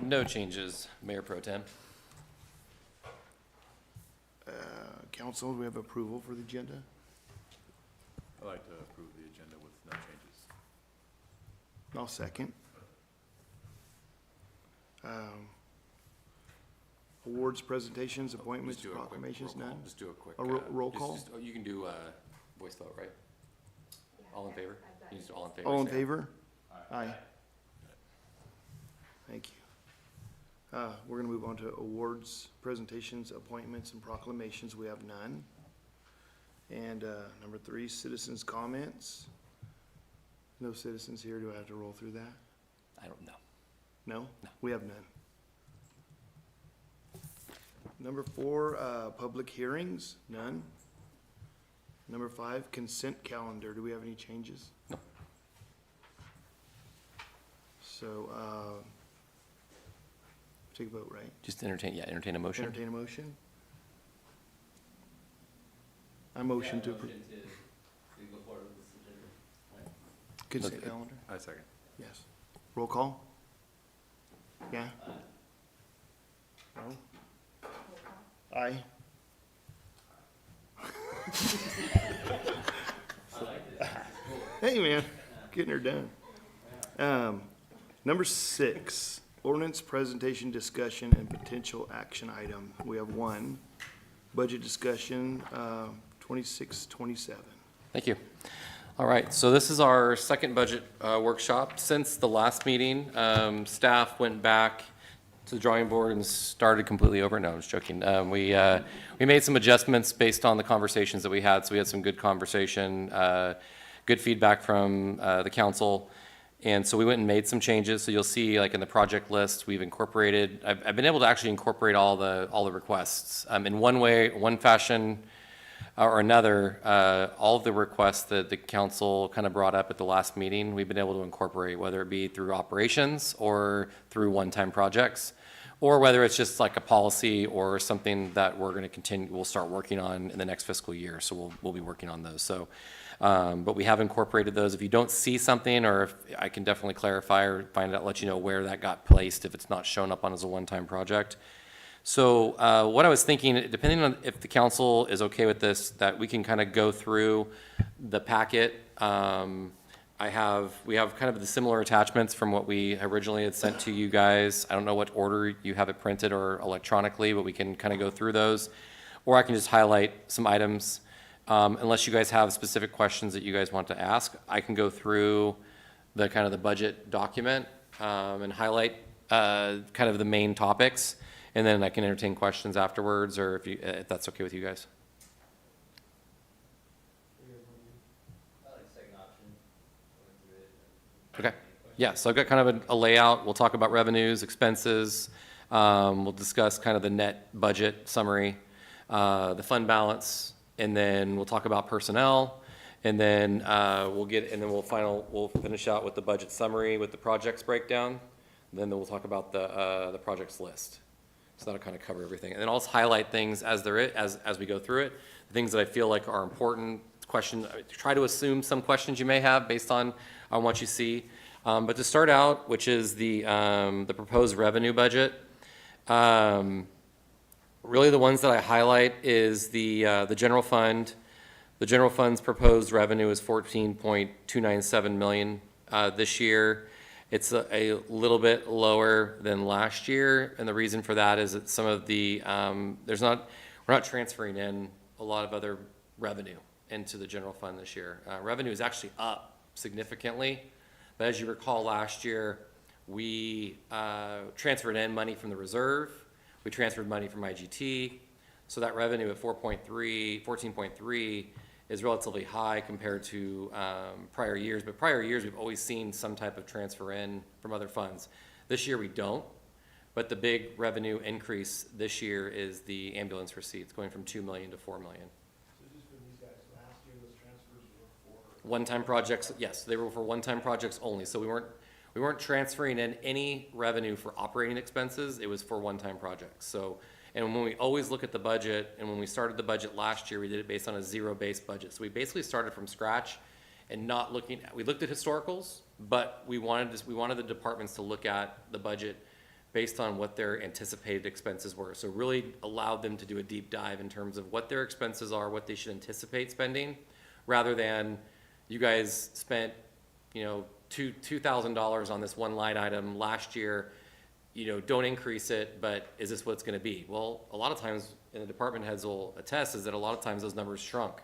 No changes, Mayor Pro Tem. Council, do we have approval for the agenda? I'd like to approve the agenda with no changes. I'll second. Awards, presentations, appointments, Just do a quick proclamations, roll call. none? Just do a quick. A roll call? Oh, you can do voice vote, right? All in favor? You just all in favor. All in say aye. favor? Aye. Thank you. We're gonna move on to awards, presentations, appointments, and proclamations. We have none. And, number 3, citizens' comments. No citizens here. Do I have to roll through that? I don't know. No? No. We have none. Number 4, public hearings, none. Number 5, consent calendar, do we have any changes? No. So, take a vote, right? Just entertain a motion. Entertain a motion? I motion to approve. go forward with this agenda. Consent Okay. calendar, I second. yes. Roll call? Yeah? No? Aye. Hey, man, getting her done. Number 6, ordinance presentation, discussion, and potential action item. We have 1, budget discussion, 26-27. Thank you. All right, so this is our second budget workshop. Since the last meeting, staff went back to the drawing board and started completely over. No, I'm just joking. We made some adjustments based on the conversations that we had, so we had some good conversation, good feedback from the council. And so we went and made some changes. So you'll see, like in the project list, we've incorporated, I've been able to actually incorporate all the requests. In one way, one fashion or another, all of the requests that the council kind of brought up at the last meeting, we've been able to incorporate, whether it be through operations or through one-time projects, or whether it's just like a policy or something that we're going to continue, we'll start working on in the next fiscal year. So we'll be working on those. So, but we have incorporated those. If you don't see something, or if I can definitely clarify or find out, let you know where that got placed if it's not shown up on as a one-time project. So what I was thinking, depending on if the council is okay with this, that we can kind of go through the packet. We have kind of the similar attachments from what we originally had sent to you guys. I don't know what order you have it printed or electronically, but we can kind of go through those. Or I can just highlight some items. Unless you guys have specific questions that you guys want to ask, I can go through the kind of the budget document and highlight kind of the main topics. And then I can entertain questions afterwards, or if that's okay with you guys. I like the second option, going through it. Okay. Yeah, so I've got kind of a layout. We'll talk about revenues, expenses. We'll discuss kind of the net budget summary, the fund balance, and then we'll talk about personnel. And then we'll finish out with the budget summary with the projects breakdown. And then we'll talk about the projects list. So that'll kind of cover everything. And then I'll just highlight things as we go through it, the things that I feel like are important. Try to assume some questions you may have based on what you see. But to start out, which is the proposed revenue budget, really the ones that I highlight is the general fund. The general fund's proposed revenue is $14.297 million this year. It's a little bit lower than last year, and the reason for that is that some of the we're not transferring in a lot of other revenue into the general fund this year. Revenue is actually up significantly, but as you recall, last year we transferred in money from the reserve, we transferred money from IGT, so that revenue at 14.3 is relatively high compared to prior years, but prior years we've always seen some type of transfer in from other funds. This year we don't, but the big revenue increase this year is the ambulance receipts going from $2 million to $4 million. So just for these guys, last year those transfers were for? One-time projects, yes, they were for one-time projects only, so we weren't transferring in any revenue for operating expenses, it was for one-time projects. So, and when we always look at the budget, and when we started the budget last year, we did it based on a zero-based budget. So we basically started from scratch and not looking at, we looked at historicals, but we wanted the departments to look at the budget based on what their anticipated expenses were. So really allowed them to do a deep dive in terms of what their expenses are, what they should anticipate spending, rather than you guys spent, you know, $2,000 on this one line item last year, you know, don't increase it, but is this what it's gonna be? Well, a lot of times, and the department heads will attest, is that a lot of times those numbers shrunk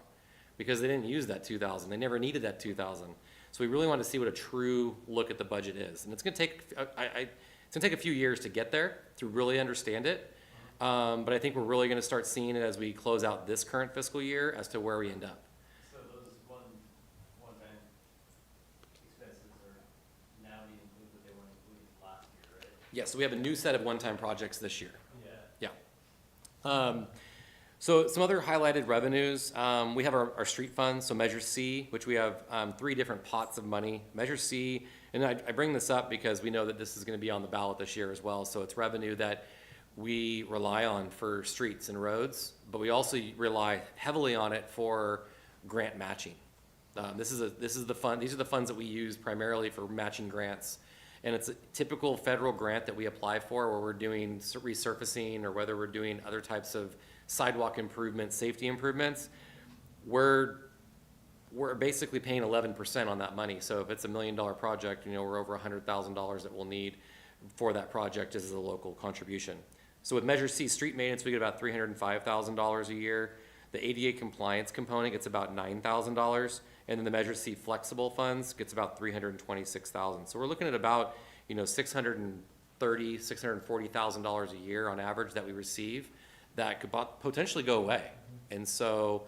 because they didn't use that 2,000. They never needed that 2,000. So we really want to see what a true look at the budget is. And it's gonna take, it's gonna take a few years to get there, to really understand it. But I think we're really gonna start seeing it as we close out this current fiscal year as to where we end up. So those one-time expenses are now being included, but they weren't included last year, right? Yeah, so we have a new set of one-time projects this year. Yeah. Yeah. So some other highlighted revenues, we have our street funds, so Measure C, which we have 3 different pots of money. Measure C, and I bring this up because we know that this is gonna be on the ballot this year as well, so it's revenue that we rely on for streets and roads, but we also rely heavily on it for grant matching. This is the fund, these are the funds that we use primarily for matching grants. And it's a typical federal grant that we apply for where we're doing resurfacing or whether we're doing other types of sidewalk improvements, safety improvements. We're basically paying 11% on that money. So if it's $1 million project, you know, we're over $100,000 that we'll need for that project as a local contribution. So with Measure C street maintenance, we get about $305,000 a year. The ADA compliance component gets about $9,000. And then the Measure C flexible funds gets about $326,000. So we're looking at about, you know, $630,000, $640,000 a year on average that we receive that could potentially go away. And so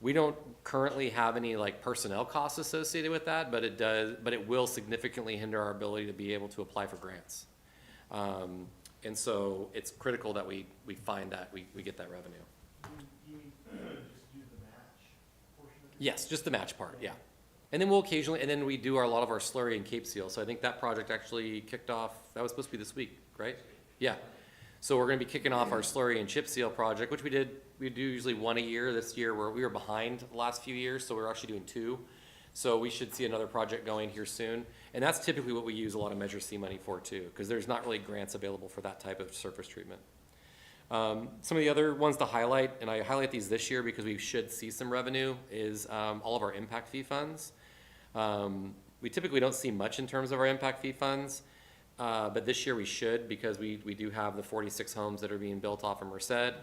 we don't currently have any like personnel costs associated with that, but it will significantly hinder our ability to be able to apply for grants. And so it's critical that we find that we get that revenue. You just do the match portion of it? Yes, just the match part, yeah. And then we'll occasionally, and then we do a lot of our slurry and Cape Seal. So I think that project actually kicked off, that was supposed to be this week, right? Yeah. So we're gonna be kicking off our slurry and chip seal project, which we do usually one a year. This year, we were behind the last few years, so we're actually doing 2. So we should see another project going here soon. And that's typically what we use a lot of Measure C money for too, because there's not really grants available for that type of surface treatment. Some of the other ones to highlight, and I highlight these this year because we should see some revenue, is all of our impact fee funds. We typically don't see much in terms of our impact fee funds, but this year we should because we do have the 46 homes that are being built off of Merced.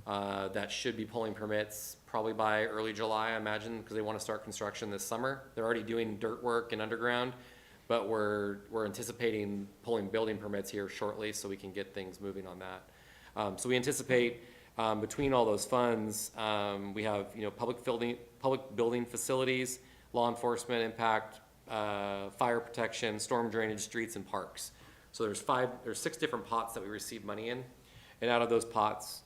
That should be pulling permits probably by early July, I imagine, because they want to start construction this summer. They're already doing dirt work and underground, but we're anticipating pulling building permits here shortly so we can get things moving on that. So we anticipate between all those funds, we have, you know, public building facilities, law enforcement impact, fire protection, storm drainage, streets, and parks. So there's 6 different pots that we receive money in, and out of those pots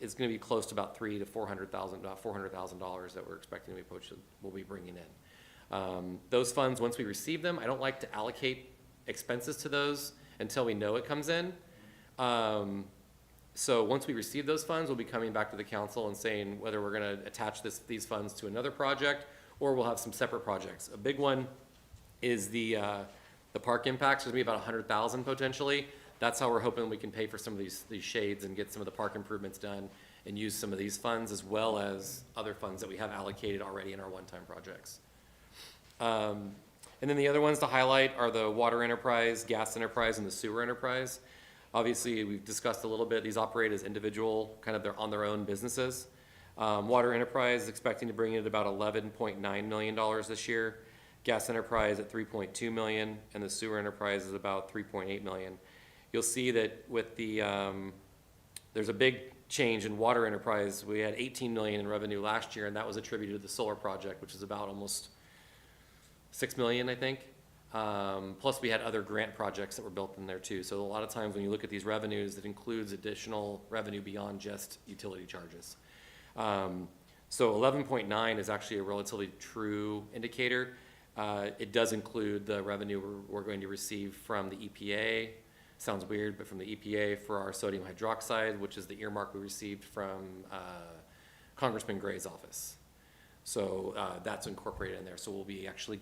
is going to be close to about $300,000 to $400,000 that we're expecting to be we'll be bringing in. Those funds, once we receive them, I don't like to allocate expenses to those until we know it comes in. So once we receive those funds, we'll be coming back to the council and saying whether we're going to attach these funds to another project or we'll have some separate projects. A big one is the park impacts. There's going to be about 100,000 potentially. That's how we're hoping we can pay for some of these shades and get some of the park improvements done and use some of these funds as well as other funds that we have allocated already in our one-time projects. And then the other ones to highlight are the water enterprise, gas enterprise, and the sewer enterprise. Obviously, we've discussed a little bit, these operate as individual, kind of they're on their own businesses. Water enterprise is expecting to bring in about $11.9 million this year. Gas enterprise at $3.2 million, and the sewer enterprise is about $3.8 million. You'll see that with the, there's a big change in water enterprise. We had $18 million in revenue last year, and that was attributed to the solar project, which is about almost $6 million, I think. Plus we had other grant projects that were built in there too. So a lot of times when you look at these revenues, it includes additional revenue beyond just utility charges. So 11.9 is actually a relatively true indicator. It does include the revenue we're going to receive from the EPA. Sounds weird, but from the EPA for our sodium hydroxide, which is the earmark we received from Congressman Gray's office. So that's incorporated in there. So we'll be actually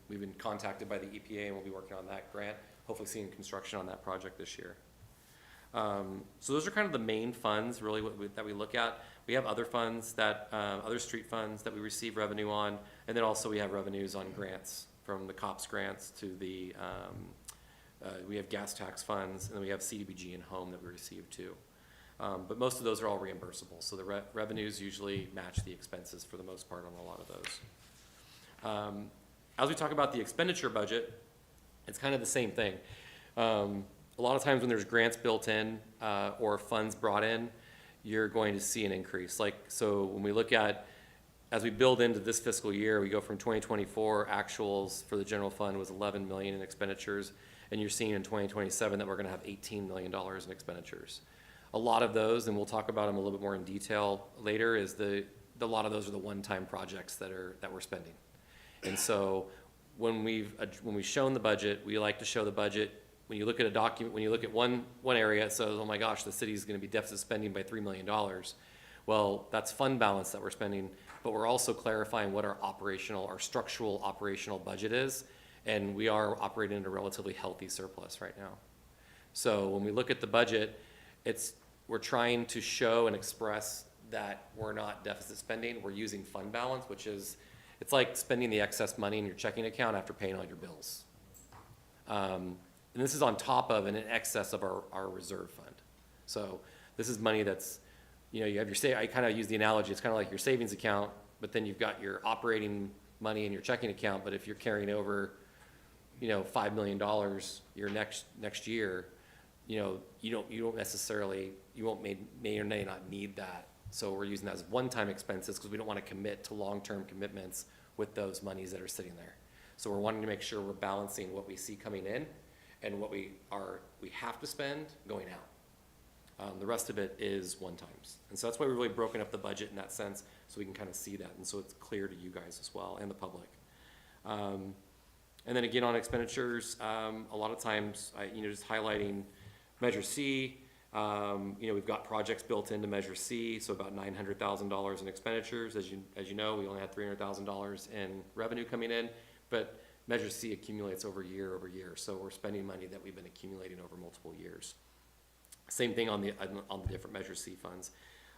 we've been contacted by the EPA and we'll be working on that grant, hopefully seeing construction on that project this year. So those are kind of the main funds, really, that we look at. We have other funds that, other street funds that we receive revenue on, and then also we have revenues on grants, from the COPS grants to the, we have gas tax funds, and then we have CDBG and home that we receive too. But most of those are all reimbursable, so the revenues usually match the expenses for the most part on a lot of those. As we talk about the expenditure budget, it's kind of the same thing. A lot of times when there's grants built in, or funds brought in, you're going to see an increase. Like, so when we look at, as we build into this fiscal year, we go from 2024 actuals for the general fund was 11 million in expenditures, and you're seeing in 2027 that we're gonna have $18 million in expenditures. A lot of those, and we'll talk about them a little bit more in detail later, is a lot of those are the one-time projects that we're spending. And so when we've shown the budget, we like to show the budget. When you look at a document, when you look at one area, it says, oh my gosh, the city's gonna be deficit spending by $3 million. Well, that's fund balance that we're spending, but we're also clarifying what our structural operational budget is, and we are operating in a relatively healthy surplus right now. So when we look at the budget, we're trying to show and express that we're not deficit spending, we're using fund balance, which is, it's like spending the excess money in your checking account after paying all your bills. And this is on top of and in excess of our reserve fund. So this is money that's, you have I kind of use the analogy, it's kind of like your savings account, but then you've got your operating money in your checking account, but if you're carrying over, $5 million your next year, you don't necessarily, may or may not need that. So we're using that as one-time expenses because we don't want to commit to long-term commitments with those monies that are sitting there. So we're wanting to make sure we're balancing what we see coming in and what we have to spend going out. The rest of it is one-times. And so that's why we've really broken up the budget in that sense, so we can kind of see that, and so it's clear to you guys as well, and the public. And then again, on expenditures, a lot of times, just highlighting Measure C, we've got projects built into Measure C, so about $900,000 in expenditures. As you know, we only had $300,000 in revenue coming in, but Measure C accumulates over year, so we're spending money that we've been accumulating over multiple years. Same thing on the different Measure C funds.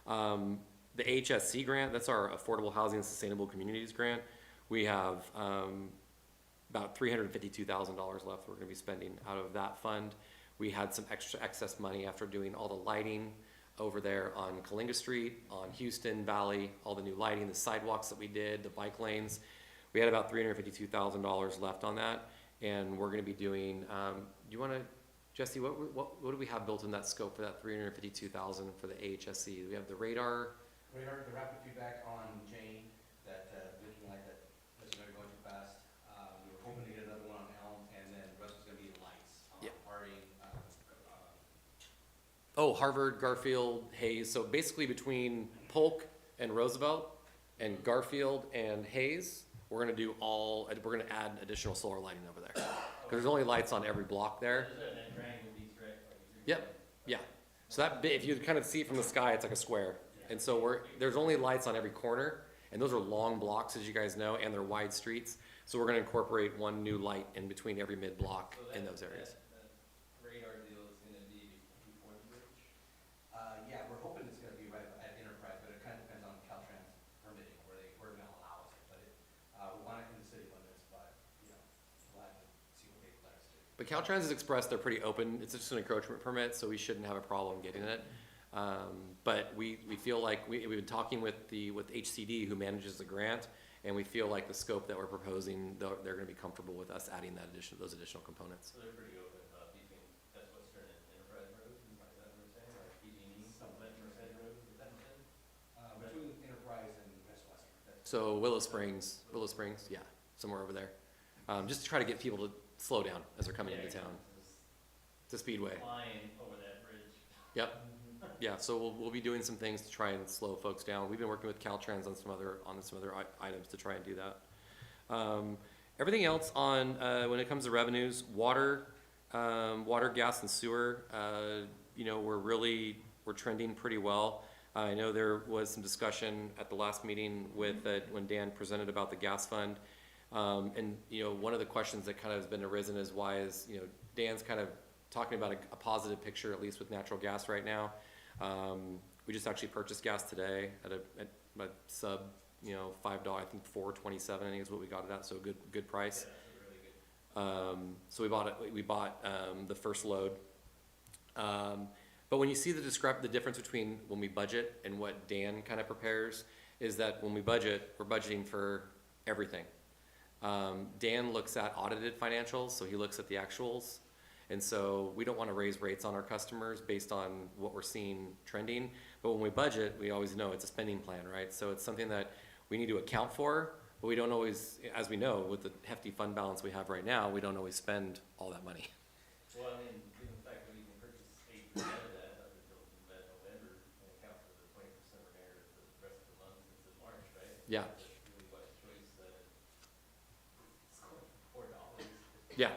The HSC grant, that's our Affordable Housing and Sustainable Communities grant. We have about $352,000 left we're gonna be spending out of that fund. We had some extra excess money after doing all the lighting over there on Kalinga Street, on Houston Valley, all the new lighting, the sidewalks that we did, the bike lanes. We had about $352,000 left on that, and we're gonna be doing, do you wanna, Jesse, what do we have built in that scope for that $352,000 for the AHSC? Do we have the radar? Radar, the rapid feedback on Jane, that blinking light that lets you know you're going too fast. We were hoping to get another one on Elm, and then the rest was gonna be the lights on Yeah. Harding. Harvard, Garfield, Hayes. So basically between Polk and Roosevelt and Garfield and Hayes, we're gonna add additional solar lighting over there. Cause there's only lights on every block there. Is it a triangle piece, right? Yep, yeah. So if you kind of see it from the sky, it's like a square. And so there's only lights on every corner, and those are long blocks, as you guys know, and they're wide streets. So we're gonna incorporate one new light in between every mid-block in those areas. That radar deal is gonna be before the bridge? Yeah, we're hoping it's gonna be right at Enterprise, but it kind of depends on Caltrans permitting, where they're gonna allow us. But we want it in the city limits, but, we'll have to see what they let us do. But Caltrans has expressed they're pretty open. It's just an encroachment permit, so we shouldn't have a problem getting it. But we feel like we've been talking with HCD, who manages the grant, and we feel like the scope that we're proposing, they're gonna be comfortable with us adding those additional components. So they're pretty open about keeping, that's what's turned into Enterprise Road, is that what we're saying, like PG&E, something Merced Road, is that what you're saying? Between Enterprise and Best Western. So Willow Springs, yeah, somewhere over there. Just to try to get people to slow down as they're coming into town. It's a speedway. Flying over that bridge. Yep. Yeah, so we'll be doing some things to try and slow folks down. We've been working with Caltrans on some other items to try and do that. Everything else on, when it comes to revenues, water, gas, and sewer, we're trending pretty well. I know there was some discussion at the last meeting when Dan presented about the gas fund. And one of the questions that kind of has been arisen is why is, Dan's kind of talking about a positive picture, at least with natural gas right now. We just actually purchased gas today at a sub, $5, I think $4.27, I think is what we got it at, so good price. So we bought the first load. But when you see the difference between when we budget and what Dan kind of prepares, is that when we budget, we're budgeting for everything. Dan looks at audited financials, so he looks at the actuals. And so we don't want to raise rates on our customers based on what we're seeing trending. But when we budget, we always know it's a spending plan, right? So it's something that we need to account for, but we don't always, as we know, with the hefty fund balance we have right now, we don't always spend all that money. Well, I mean, given the fact that we can purchase 8% of that up until November and account for the 20% remainder for the rest of the month until March, right? Yeah. That's really wise choice that it's going for $4. Yeah.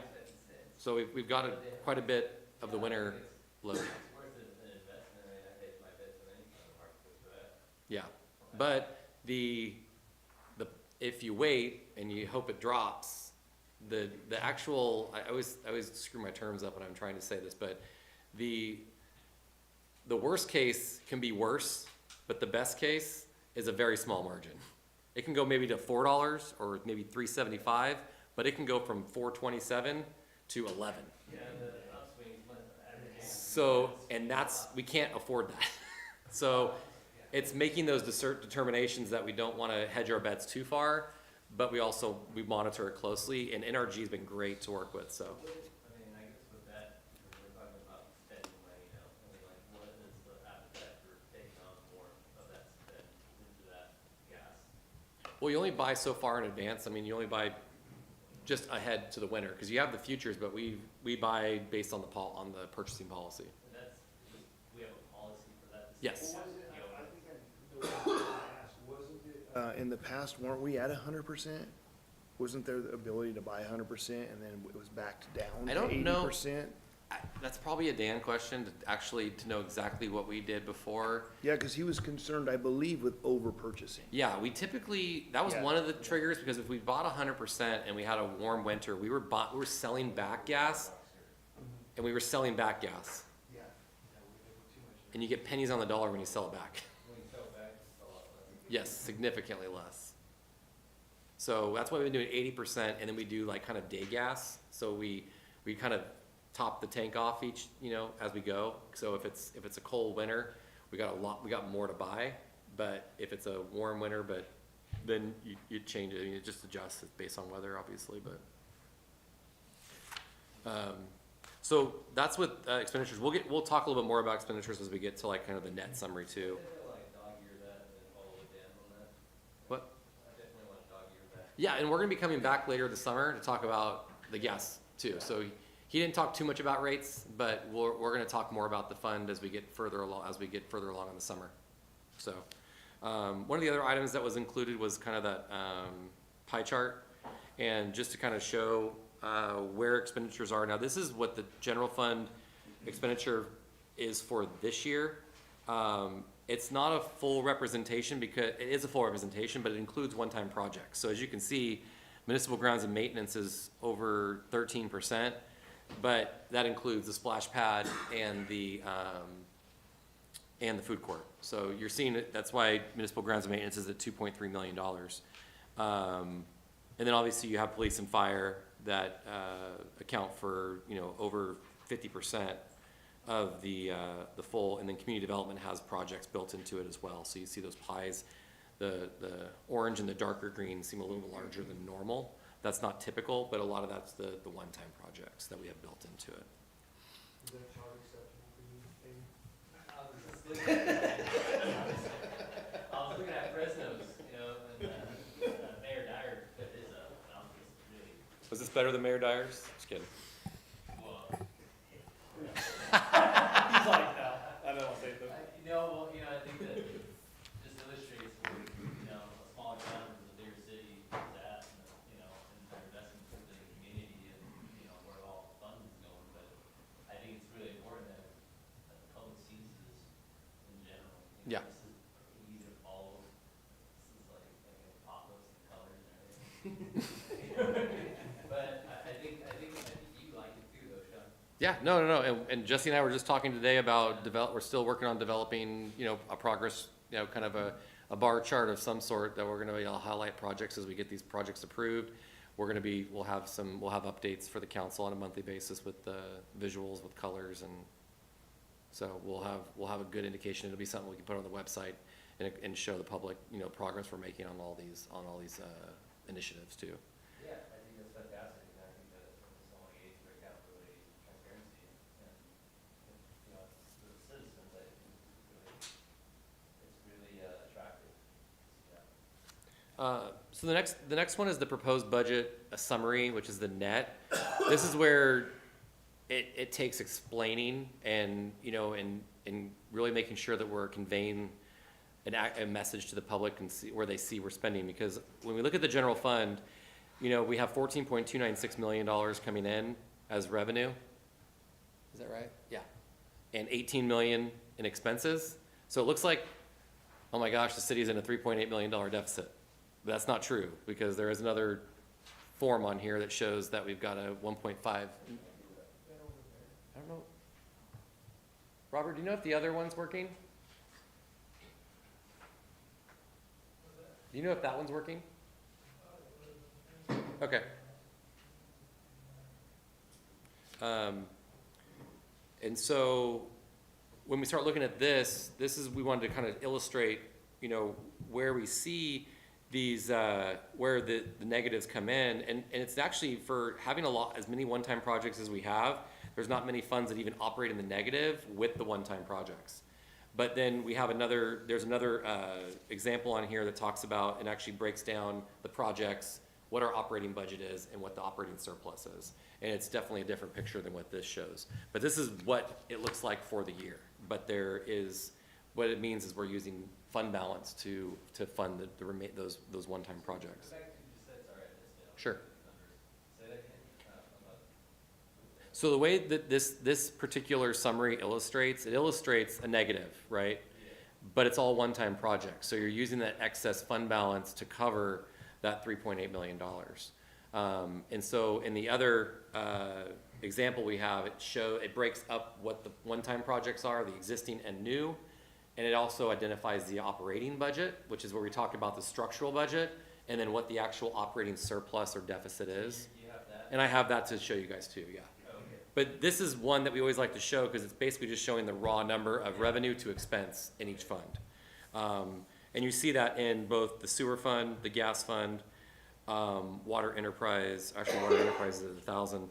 So we've got quite a bit of the winter load. It's worth an investment. I mean, I hate my bet on any kind of market for that. Yeah, but if you wait and you hope it drops, the actual, I always screw my terms up when I'm trying to say this, but the worst case can be worse, but the best case is a very small margin. It can go maybe to $4 or maybe $3.75, but it can go from $4.27 to $11. Yeah, the upswings might average. So, and we can't afford that. So it's making those determinations that we don't want to hedge our bets too far, but we monitor it closely, and NRG's been great to work with, so. I mean, I guess with that, because we're talking about spending money now, I mean, like, what is the appetite for taking on more of that spend into that gas? Well, you only buy so far in advance. I mean, you only buy just ahead to the winter, because you have the futures, but we buy based on the purchasing policy. And that's, we have a policy for that? Yes. What was it, I think the one I asked, wasn't it? In the past, weren't we at 100%? Wasn't there the ability to buy 100% and then it was backed down I to don't know. 80%? That's probably a Dan question, to know exactly what we did before. Yeah, because he was concerned, I believe, with over purchasing. Yeah, we typically, that was Yeah. one of the triggers, because if we bought 100% and we had a warm winter, we were selling back gas, and we were selling back gas. Yeah. And you get pennies on the dollar when you sell it back. When you sell back, it's a lot less. Yes, significantly less. So that's why we've been doing 80%, and then we do like kind of day gas. So we kind of top the tank off each, as we go. So if it's a cold winter, we got more to buy. But if it's a warm winter, then you change it. I mean, it just adjusts based on weather, obviously. But so that's with expenditures. We'll talk a little bit more about expenditures as we get to like kind of the net summary too. I definitely like dog-ear that and follow it down on that. What? I definitely want to dog-ear that. Yeah, and we're gonna be coming back later this summer to talk about the gas too. So he didn't talk too much about rates, but we're gonna talk more about the fund as we get further along in the summer. So, one of the other items that was included was kind of that, pie chart. And just to kind of show, where expenditures are. Now, this is what the general fund expenditure is for this year. It's not a full representation, because it is a full representation, but it includes one-time projects. So as you can see, municipal grounds and maintenance is over 13%, but that includes the splash pad and the food court. So you're seeing it, that's why municipal grounds and maintenance is at $2.3 million. And then obviously you have police and fire that account for, over 50% of the full, and then community development has projects built into it as well. So you see those pies, the orange and the darker green seem a little bit larger than normal. That's not typical, but a lot of that's the one-time projects that we have built into it. Is that chart acceptable for you, Amy? I was just looking at, Fresno's, and Mayor Dyer put his up, and I was just really, Was this better than Mayor Dyer's? Just kidding. well. He's like, no, I don't want to say that. I think that just illustrates where, a smaller town is a bigger city is at, and their investments in the community and, where all the funds is going. But I think it's really important that the public sees this in general. Yeah. This is easy to follow. This is like pop-ups and colors and everything. But I think you like it too, though, Sean. Yeah, no, and Jesse and I were just talking today about we're still working on developing, a progress, kind of a bar chart of some sort that we're gonna, highlight projects as we get these projects approved. We'll have updates for the council on a monthly basis with the visuals, with colors, and so we'll have a good indication. It'll be something we can put on the website and show the public, progress we're making on all these initiatives too. Yeah, I think that's fantastic, and I think that it's only aids for accountability, transparency, and, the citizens, I think, it's really attractive. Yeah. So the next one is the proposed budget, a summary, which is the net. This is where it takes explaining and, and really making sure that we're conveying a message to the public and see where they see we're spending. Because when we look at the general fund, we have $14.296 million coming in as revenue. Is that right? Yeah. And 18 million in expenses. So it looks like, oh my gosh, the city's in a $3.8 million deficit. But that's not true, because there is another form on here that shows that we've got a 1.5. I don't know. Robert, do you know if the other one's working? Do you know if that one's working? Okay. And so when we start looking at this is, we wanted to kind of illustrate, where we see these, where the negatives come in. And it's actually, for having as many one-time projects as we have, there's not many funds that even operate in the negative with the one-time projects. But then we have there's another example on here that talks about and actually breaks down the projects, what our operating budget is, and what the operating surplus is. And it's definitely a different picture than what this shows. But this is what it looks like for the year. But what it means is we're using fund balance to fund those one-time projects. Go back to what you just said, sorry, I missed it. Sure. Numbers. Say that again, about. So the way that this particular summary illustrates a negative, right? Yeah. But it's all one-time projects. So you're using that excess fund balance to cover that $3.8 million. And so in the other example we have, it breaks up what the one-time projects are, the existing and new, and it also identifies the operating budget, which is where we talked about the structural budget, and then what the actual operating surplus or deficit is. You have that? And I have that to show you guys too, yeah. Okay. But this is one that we always like to show because it's basically just showing the raw number of revenue to expense in each fund. And you see that in both the sewer fund, the gas fund, water enterprise is at 1,000.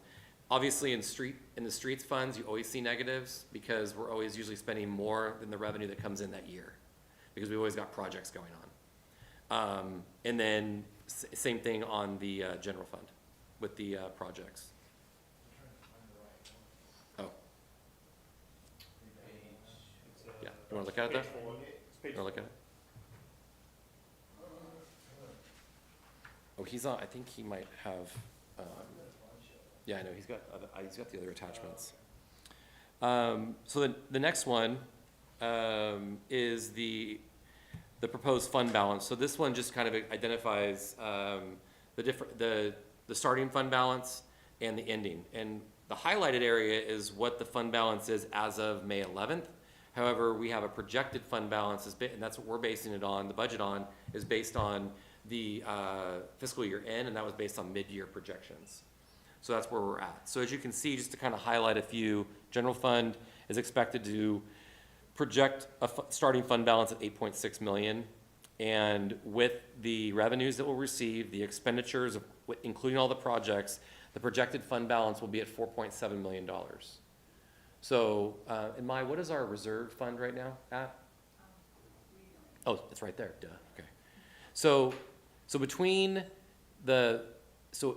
Obviously in the streets funds, you always see negatives because we're always usually spending more than the revenue that comes in that year because we've always got projects going on. And then same thing on the general fund with the projects. Oh, yeah. You wanna look at it though? You wanna look at it? Oh, he's on, I think he might have, yeah, I know, he's got the other attachments. So the next one, is the proposed fund balance. So this one just kind of identifies, the starting fund balance and the ending. And the highlighted area is what the fund balance is as of May 11th. However, we have a projected fund balance, and that's what we're basing it on, the budget on, is based on the fiscal year end, and that was based on mid-year projections. So that's where we're at. So as you can see, just to kind of highlight a few, general fund is expected to project a starting fund balance of 8.6 million. And with the revenues that we'll receive, the expenditures, including all the projects, the projected fund balance will be at $4.7 million. So, and Mai, what is our reserve fund right now at? Oh, it's right there, duh, okay. So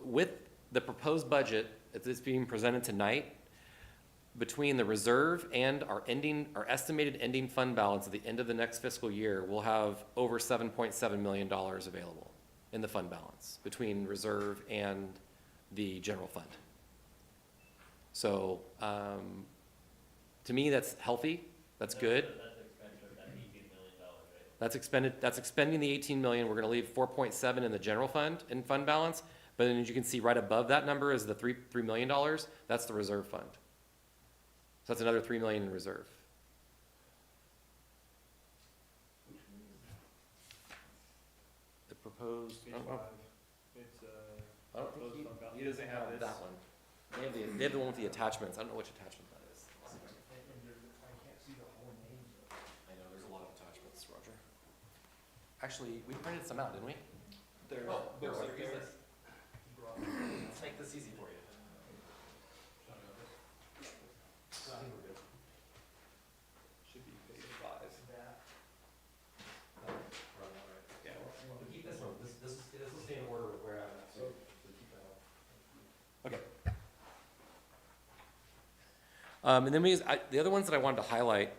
with the proposed budget that's being presented tonight, between the reserve and our estimated ending fund balance at the end of the next fiscal year, we'll have over $7.7 million available in the fund balance between reserve and the general fund. So, to me, that's healthy, that's good. That's expenditure of that $18 million, right? That's expending the 18 million. We're gonna leave 4.7 in the general fund, in fund balance. But then as you can see right above that number is the $3 million. That's the reserve fund. So that's another 3 million in reserve. The proposed, I Page don't know. 5, it's, I don't think Proposed fund balance. he doesn't They have have this. that one. They have the one with the attachments. I don't know which attachment that is. and I can't see the whole names of it. I know, there's a lot of attachments, Roger. Actually, we printed some out, didn't we? They're, Oh, they're here, right use there. this. Let's make this easy for you. Should be page 5. That, Yeah. Keep this one, this will stay in order with where I'm at, so keep that on. Okay. And then the other ones that I wanted to highlight,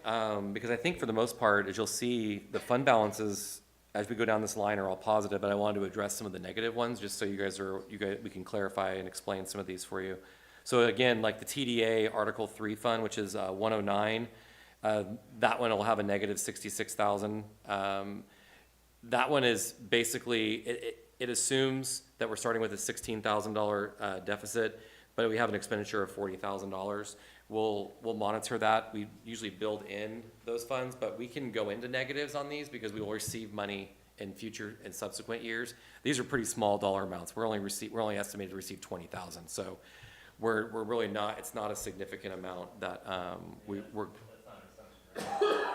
because I think for the most part, as you'll see, the fund balances, as we go down this line, are all positive, but I wanted to address some of the negative ones, just so we can clarify and explain some of these for you. So again, like the TDA Article 3 fund, which is 109, that one will have a negative 66,000. That one is basically, it assumes that we're starting with a $16,000 deficit, but we have an expenditure of $40,000. We'll monitor that. We usually build in those funds, but we can go into negatives on these because we will receive money in future and subsequent years. These are pretty small dollar amounts. We're only estimated to receive 20,000. So we're really not, it's not a significant amount that, we're, That's not an assumption, right?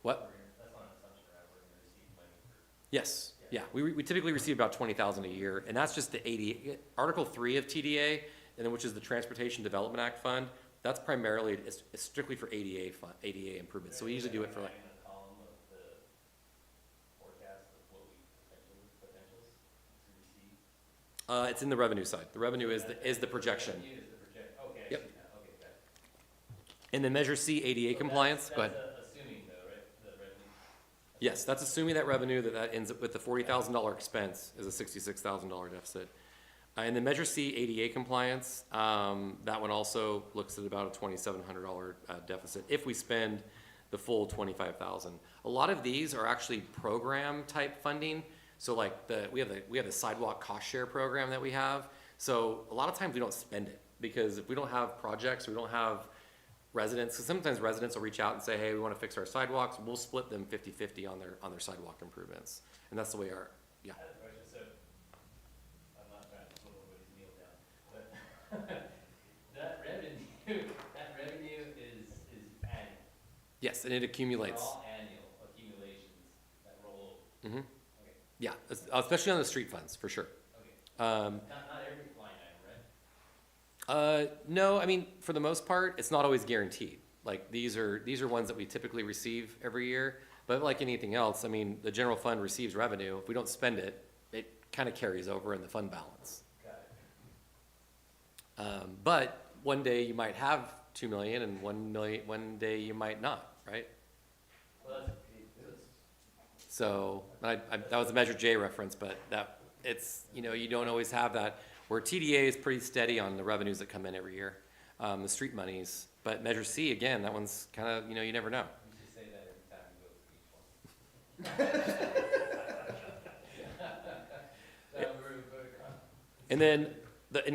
what? That's not an assumption, right? We're gonna receive money for. Yes, yeah, we typically receive about 20,000 a year, and that's just the Article 3 of TDA, and then which is the Transportation Development Act Fund. That's primarily, it's strictly for ADA improvements, so we usually do it for like, In the column of the forecast of what we potentials to receive. it's in the revenue side. The revenue is the projection. Revenue is the okay, I Yep. see that, okay, got it. And then Measure C, ADA So compliance, go ahead. That's assuming though, right, the revenue? Yes, that's assuming that revenue, that ends up with the $40,000 expense is a $66,000 deficit. And then Measure C, ADA compliance, that one also looks at about a $2,700 deficit if we spend the full $25,000. A lot of these are actually program type funding. So like we have the sidewalk cost share program that we have. So a lot of times we don't spend it because if we don't have projects, we don't have residents, because sometimes residents will reach out and say, hey, we want to fix our sidewalks. We'll split them 50-50 on their sidewalk improvements. And that's the way I have a question, so, I'm not trying to slow everybody's meal down, but that revenue is annual. yes, and it accumulates. They're all annual accumulations that roll over. Mhm. Okay, Yeah, especially on the street funds, for sure. okay. Um, Not every line item, right? no, I mean, for the most part, it's not always guaranteed. Like, these are ones that we typically receive every year, but like anything else, I mean, the general fund receives revenue. If we don't spend it, it kind of carries over in the fund balance. Got it. But one day you might have 2 million and 1 million, one day you might not, right? Well, that's, So, that was a Measure J reference, but it's, you don't always have that, where TDA is pretty steady on the revenues that come in every year, the street monies. But Measure C, again, that one's kind of, you never know. you should say that every time you go to each one. That we're voting on. And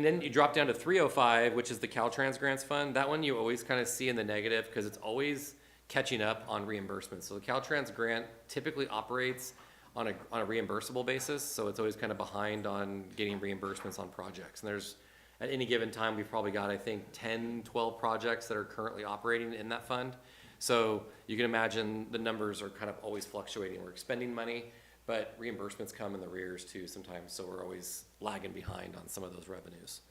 then you drop down to 305, which is the Caltrans grants fund. That one you always kind of see in the negative because it's always catching up on reimbursements. So the Caltrans grant typically operates on a reimbursable basis, so it's always kind of behind on getting reimbursements on projects. And at any given time, we've probably got, I think, 10, 12 projects that are currently operating in that fund. So you can imagine the numbers are kind of always fluctuating. We're expending money, but reimbursements come in the rears too sometimes, so we're always lagging behind on some of those revenues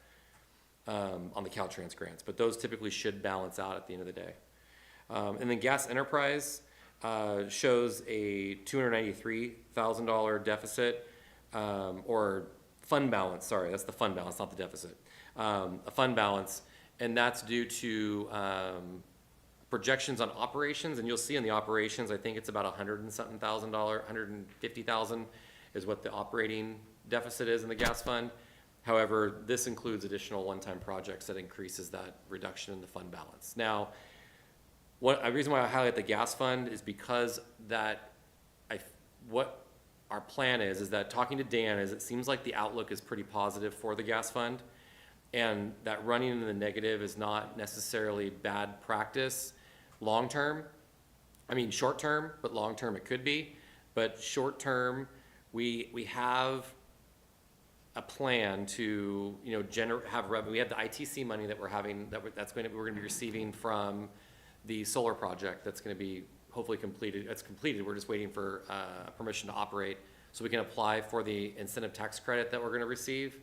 on the Caltrans grants. But those typically should balance out at the end of the day. And then Gas Enterprise shows a $293,000 deficit, or fund balance, sorry, that's the fund balance, not the deficit. A fund balance, and that's due to projections on operations, and you'll see in the operations, I think it's about $100 and something thousand, $150,000 is what the operating deficit is in the gas fund. However, this includes additional one-time projects that increases that reduction in the fund balance. Now, a reason why I highlight the gas fund is because what our plan is that talking to Dan is it seems like the outlook is pretty positive for the gas fund. And that running in the negative is not necessarily bad practice long-term. I mean, short-term, but long-term it could be. But short-term, we have a plan to, you know, have revenue. We have the ITC money that we're having, we're gonna be receiving from the solar project that's gonna be hopefully completed. It's completed, we're just waiting for, permission to operate, so we can apply for the incentive tax credit that we're gonna receive.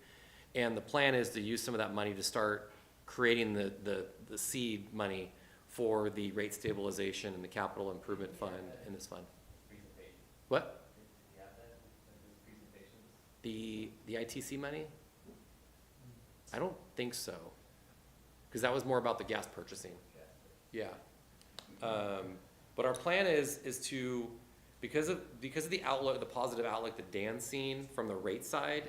And the plan is to use some of that money to start creating the seed money for the rate stabilization and the capital improvement fund in this fund. Presentation, What? you have that, like those presentations? The ITC money? I don't think so, because that was more about the gas purchasing. Yeah. But our plan is to, because of the outlook, the positive outlook that Dan's seen from the rate side,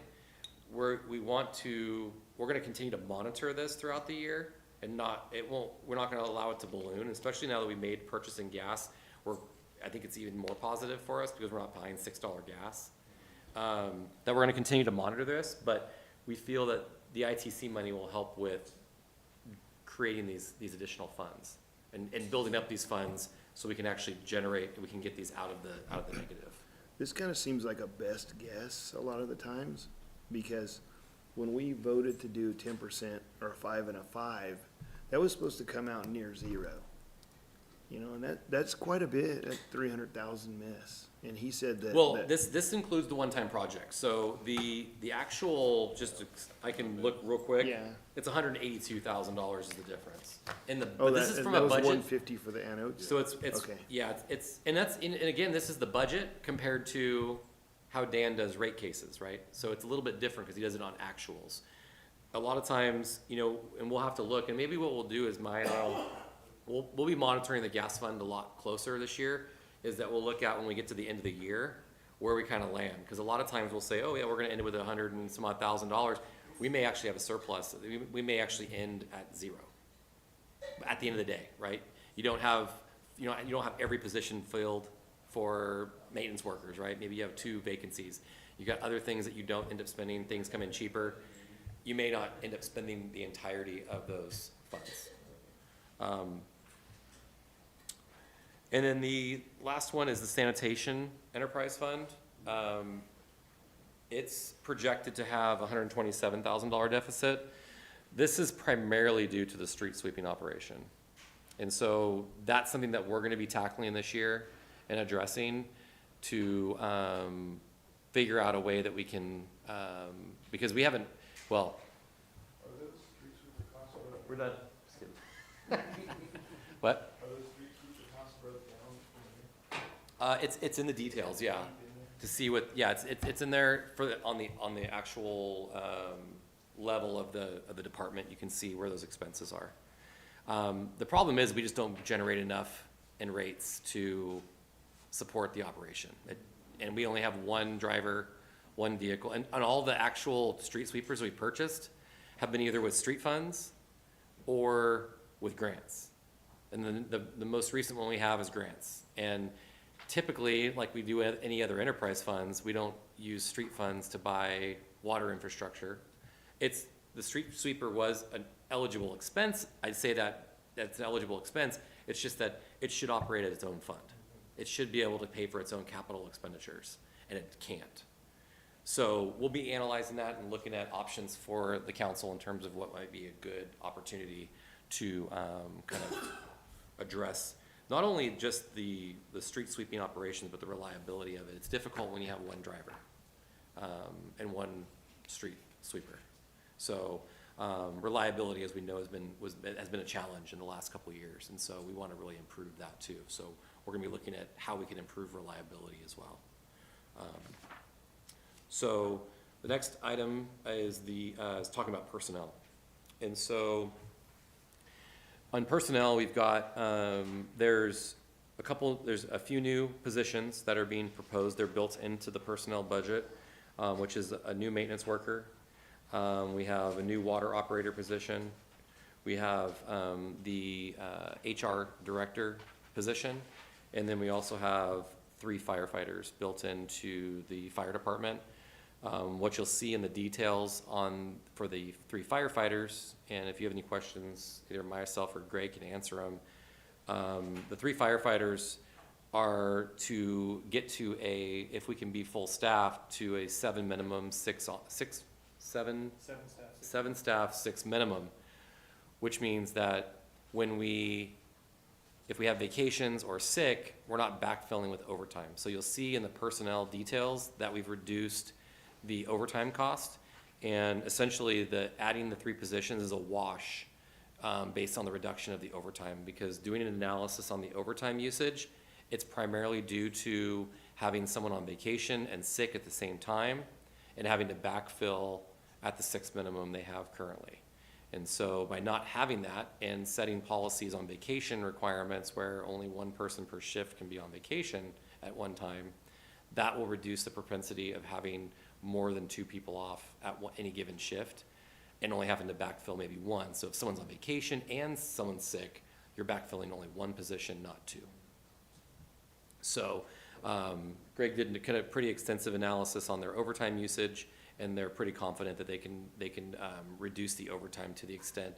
we're gonna continue to monitor this throughout the year and we're not gonna allow it to balloon, especially now that we made purchasing gas. I think it's even more positive for us because we're not buying $6 gas. That we're gonna continue to monitor this, but we feel that the ITC money will help with creating these additional funds and building up these funds so we can actually we can get these out of the negative. This kind of seems like a best guess a lot of the times, because when we voted to do 10% or a 5 and a 5, that was supposed to come out near zero. You know, and that's quite a bit at 300,000 miss. And he said that. Well, this includes the one-time project, so the actual, I can look real quick. Yeah. It's $182,000 is the difference. Oh, But this is from a that was budget, 150 for the anodes? so it's, Okay. yeah, and again, this is the budget compared to how Dan does rate cases, right? So it's a little bit different because he does it on actuals. A lot of times, you know, and we'll have to look, and maybe what we'll do is we'll be monitoring the gas fund a lot closer this year, is that we'll look at when we get to the end of the year, where we kind of land. Because a lot of times we'll say, oh yeah, we're gonna end it with $100 and some odd $1,000. We may actually have a surplus. We may actually end at zero at the end of the day, right? You don't have every position filled for maintenance workers, right? Maybe you have 2 vacancies. You got other things that you don't end up spending, things come in cheaper. You may not end up spending the entirety of those funds. And then the last one is the sanitation enterprise fund. It's projected to have a $127,000 deficit. This is primarily due to the street sweeping operation. And so that's something that we're gonna be tackling this year and addressing to figure out a way that we can, because we haven't, well. Are those street sweeper costs broken? We're done. Just kidding. What? Are those street sweeper costs broken down? It's in the details, yeah. To see what, yeah, it's in there on the actual level of the department. You can see where those expenses are. The problem is we just don't generate enough in rates to support the operation. And we only have one driver, one vehicle, and all the actual street sweepers we purchased have been either with street funds or with grants. And then the most recent one we have is grants. And typically, like we do with any other enterprise funds, we don't use street funds to buy water infrastructure. The street sweeper was an eligible expense. I'd say that's an eligible expense. It's just that it should operate at its own fund. It should be able to pay for its own capital expenditures, and it can't. So we'll be analyzing that and looking at options for the council in terms of what might be a good opportunity to kind of address not only just the street sweeping operations, but the reliability of it. It's difficult when you have one driver and one street sweeper. So reliability, as we know, has been a challenge in the last couple of years, and so we want to really improve that too. So we're going to be looking at how we can improve reliability as well. So the next item is talking about personnel, and so on personnel we've got there's a few new positions that are being proposed. They're built into the personnel budget, which is a new maintenance worker. We have a new water operator position. We have the HR director position. And then we also have 3 firefighters built into the fire department. What you'll see in the details for the 3 firefighters, and if you have any questions, either myself or Greg can answer them. The 3 firefighters are to get to if we can be full staff, to a 7 minimum, 7 7 staff. 7 staff, 6 minimum, which means that if we have vacations or sick, we're not backfilling with overtime. So you'll see in the personnel details that we've reduced the overtime cost, and essentially adding the 3 positions is a wash based on the reduction of the overtime, because doing an analysis on the overtime usage, it's primarily due to having someone on vacation and sick at the same time and having to backfill at the 6 minimum they have currently. And so by not having that and setting policies on vacation requirements where only 1 person per shift can be on vacation at one time, that will reduce the propensity of having more than 2 people off at any given shift and only having to backfill maybe 1. So if someone's on vacation and someone's sick, you're backfilling only 1 position, not 2. So Greg did a pretty extensive analysis on their overtime usage, and they're pretty confident that they can reduce the overtime to the extent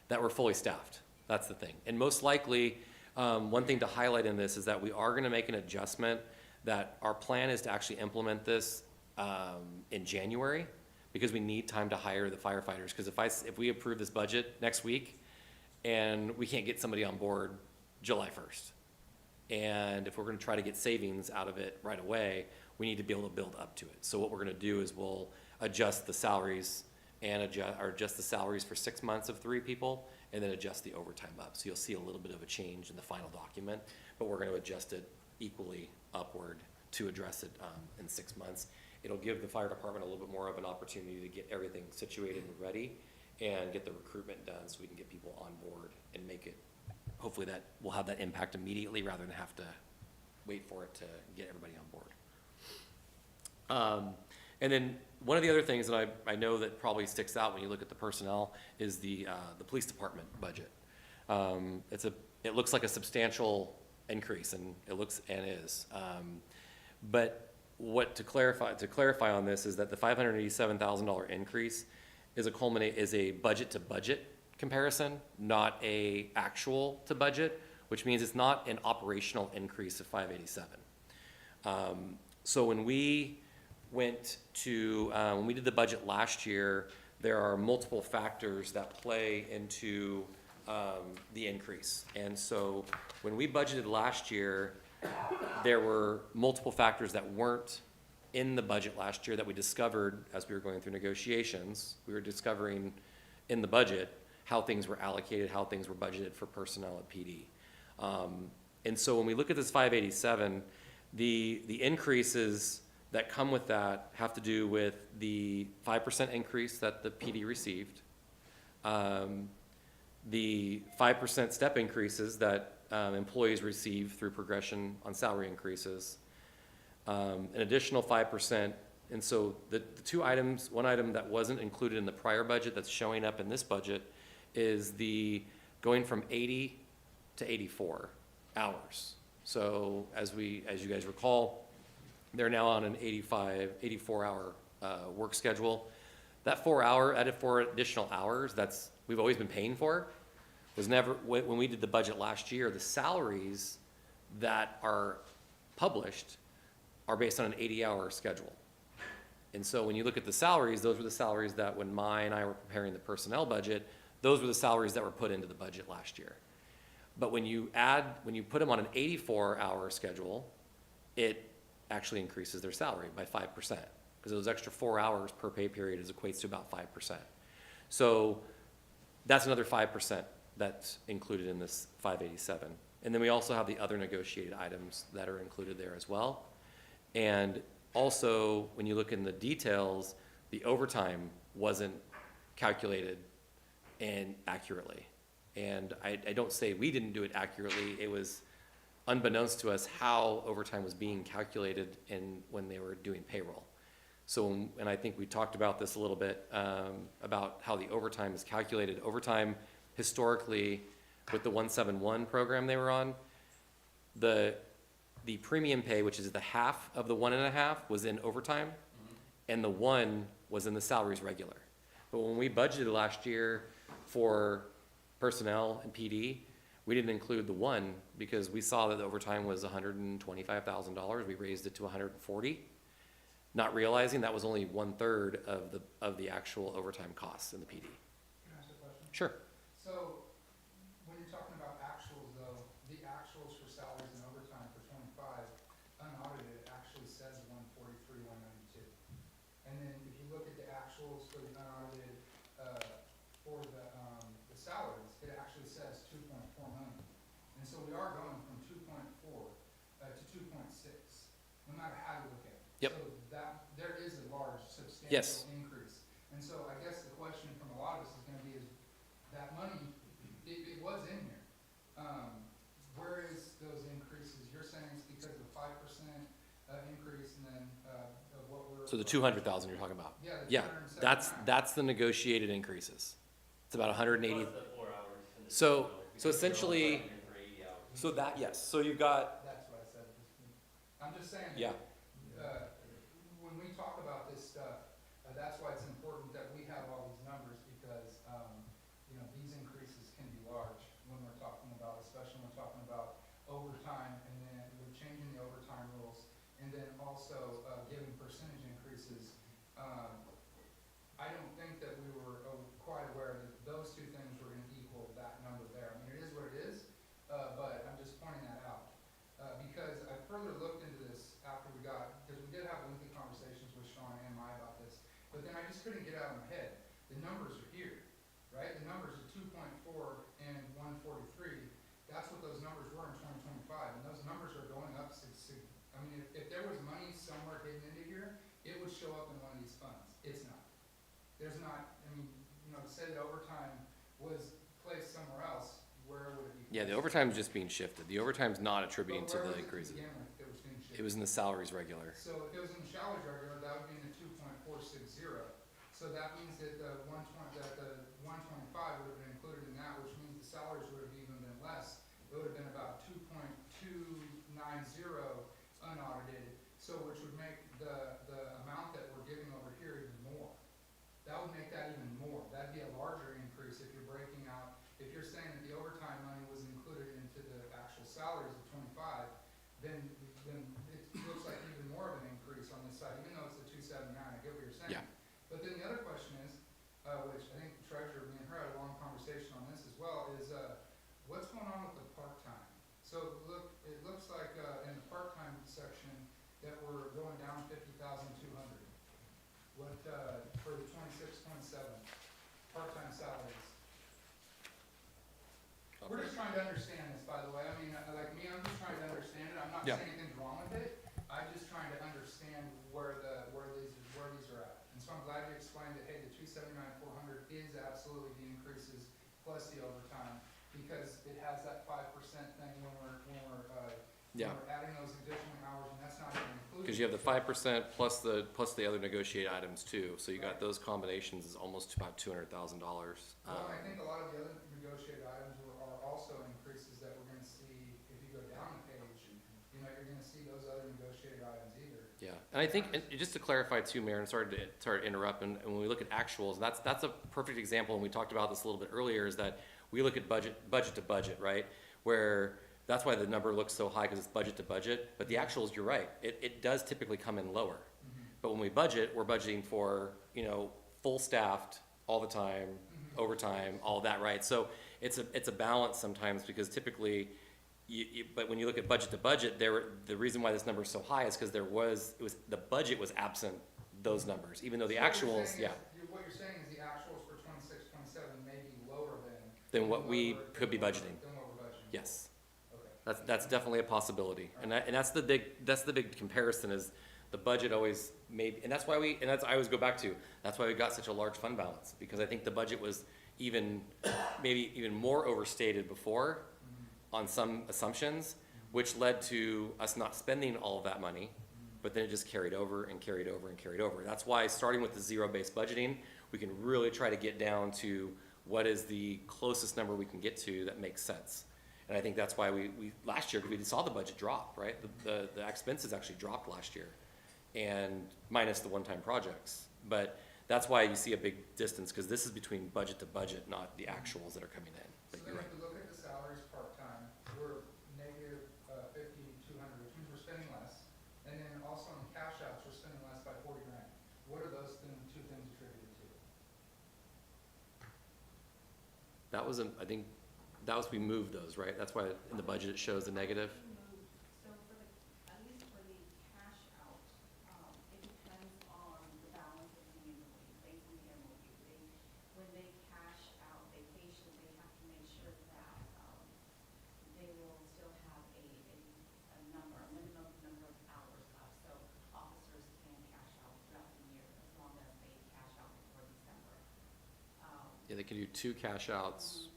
that we're fully staffed. That's the thing. And most likely, one thing to highlight in this is that we are gonna make an adjustment, that our plan is to actually implement this in January, because we need time to hire the firefighters. Because if we approve this budget next week, and we can't get somebody on board July 1st, and if we're gonna try to get savings out of it right away, we need to be able to build up to it. So what we're gonna do is we'll adjust the salaries and adjust the salaries for 6 months of 3 people, and then adjust the overtime up. So you'll see a little bit of a change in the final document, but we're gonna adjust it equally upward to address it in 6 months. It'll give the fire department a little bit more of an opportunity to get everything situated and ready and get the recruitment done so we can get people on board and make it, hopefully that will have that impact immediately rather than have to wait for it to get everybody on board. And then one of the other things that I know that probably sticks out when you look at the personnel is the police department budget. It looks like a substantial increase, and it looks and is. But to clarify on this is that the $587,000 increase is a budget to budget comparison, not a actual to budget, which means it's not an operational increase of 587. So when we did the budget last year, there are multiple factors that play into the increase. And so when we budgeted last year, there were multiple factors that weren't in the budget last year that we discovered as we were going through negotiations. We were discovering in the budget how things were allocated, how things were budgeted for personnel at PD. And so when we look at this 587, the increases that come with that have to do with the 5% increase that the PD received, the 5% step increases that employees receive through progression on salary increases, an additional 5%. And so the 2 items, one item that wasn't included in the prior budget that's showing up in this budget is the going from 80 to 84 hours. So as you guys recall, they're now on an 84-hour work schedule. That 4 additional hours we've always been paying for was never, when we did the budget last year, the salaries that are published are based on an 80-hour schedule. And so when you look at the salaries, those were the salaries that when Mai and I were preparing the personnel budget, those were the salaries that were put into the budget last year. But when you put them on an 84-hour schedule, it actually increases their salary by 5%, because those extra 4 hours per pay period equates to about 5%. So that's another 5% that's included in this 587. And then we also have the other negotiated items that are included there as well. And also, when you look in the details, the overtime wasn't calculated and accurately. And I don't say we didn't do it accurately. It was unbeknownst to us how overtime was being calculated when they were doing payroll. So, and I think we talked about this a little bit, about how the overtime is calculated. Overtime, historically, with the 171 program they were on, the premium pay, which is the half of the 1.5, was in overtime, and the 1 was in the salaries regular. But when we budgeted last year for personnel and PD, we didn't include the 1 because we saw that the overtime was $125,000. We raised it to 140, not realizing that was only 1/3 of the actual overtime costs in the PD. Can I ask a question? Sure. So, when you're talking about actuals though, the actuals for salaries and overtime for 25, unaudited, actually says 143, 192. And then if you look at the actuals for the unaudited, for the salaries, it actually says 2.4 million. And so we are going from 2.4 to 2.6, no matter how you look at it. Yep. So that, there is a large Yes. substantial increase. And so I guess the question from a lot of us is gonna be is, that money, it was in here. Where is those increases? You're saying it's because of the 5% increase and then, of what we're. So the 200,000 you're talking about? Yeah, the Yeah, 279. that's the negotiated increases. It's about 180. Plus the 4 hours. and the- So- you know, so because you're essentially- only here for 80 hours. So that, yes, so you've got, That's what I said. I'm just saying. yeah, When we talk about this stuff, that's why it's important that we have all these numbers because, you know, these increases can be large when we're talking about, especially when we're talking about overtime and then we're changing the overtime rules and then also, giving percentage increases. I don't think that we were quite aware that those two things were gonna equal that number there. I mean, it is what it is, but I'm just pointing that out. Because I further looked into this after we got, because we did have lengthy conversations with Sean and Mai about this, but then I just couldn't get out of my head. The numbers are here, right? The numbers are 2.4 and 143. That's what those numbers were in 2025, and those numbers are going up. I mean, if there was money somewhere hidden into here, it would show up in one of these funds. It's not. There's not, I mean, you know, to say that overtime was placed somewhere else, where would it be? yeah, the placed? overtime's just being shifted. The overtime's not attributing But to where the was it increases. begin with? It was being It shifted. was in the salaries regular. So if it was in the salaries regular, that would be in the 2.460. So that means that the 125 would have been included in that, which means the salaries would have even been less. It would have been about 2.290 unaudited, so which would make the amount that we're giving over here even more. That would make that even more. That'd be a larger increase if you're breaking out, if you're saying that the overtime money was included into the actual salaries of 25, then it looks like even more of an increase on this side, even though it's the 279, I get what you're saying. Yeah. But then the other question is, which I think the treasurer, me and her had a long conversation on this as well, is, what's going on with the part-time? So look, it looks like, in the part-time section, that we're going down 50,200. What, for the 26-27, part-time salaries. We're just trying to understand this, by the way. I mean, like me, I'm just trying to understand it. I'm not Yeah. saying anything's wrong with it. I'm just trying to understand where these are at. And so I'm glad you explained that, hey, the 279,400 is absolutely the increases plus the overtime, because it has that 5% thing when we're Yeah. when we're adding those additional hours, and that's not even included. Because you have the 5% plus the other negotiated items too. So you got Right. those combinations is almost about $200,000. Well, I think a lot of the other negotiated items are also increases that we're gonna see if you go down the page. You know, you're gonna see those other negotiated items either. Yeah, and I think, and just to clarify too, Mayor, and sorry to interrupt, and when we look at actuals, that's a perfect example, and we talked about this a little bit earlier, is that we look at budget to budget, right? Where, that's why the number looks so high, because it's budget to budget, but the actuals, you're right, it does typically come in lower. But when we budget, we're budgeting for, you know, full staffed all the time, overtime, all of that, right? So it's a balance sometimes, because typically, but when you look at budget to budget, the reason why this number is so high is because the budget was absent those numbers, even though the So what you're actuals, saying yeah, is- What you're saying is the actuals for 26, 27 may be lower than. Than what we could be than what budgeting. Than what we're budgeting. yes. Okay. That's definitely a possibility, and that's the big comparison is the budget always made, and that's I always go back to, that's why we got such a large fund balance, because I think the budget was maybe even more overstated before on some assumptions, which led to us not spending all of that money, but then it just carried over and carried over and carried over. That's why starting with the zero-based budgeting, we can really try to get down to what is the closest number we can get to that makes sense. And I think that's why we last year, we saw the budget drop, right? The expenses actually dropped last year. and minus the one-time projects. But that's why you see a big distance, because this is between budget to budget, not the actuals that are coming in. So But then you're if right. we look at the salaries part-time, we're negative, 50,200, which means we're spending less. And then also on the cash outs, we're spending less by 40 grand. What are those two things attributed to? That was, I think, that was, we moved those, right? That's why in the budget it shows a negative. Moved, so for the, at least for the cash out, it depends on the balance of the invoice, based on the MOU. When they cash out vacation, they have to make sure that, they will still have a minimum number of hours left. So officers can cash out throughout the year as long as they cash out before December. Yeah, they can do 2 cash outs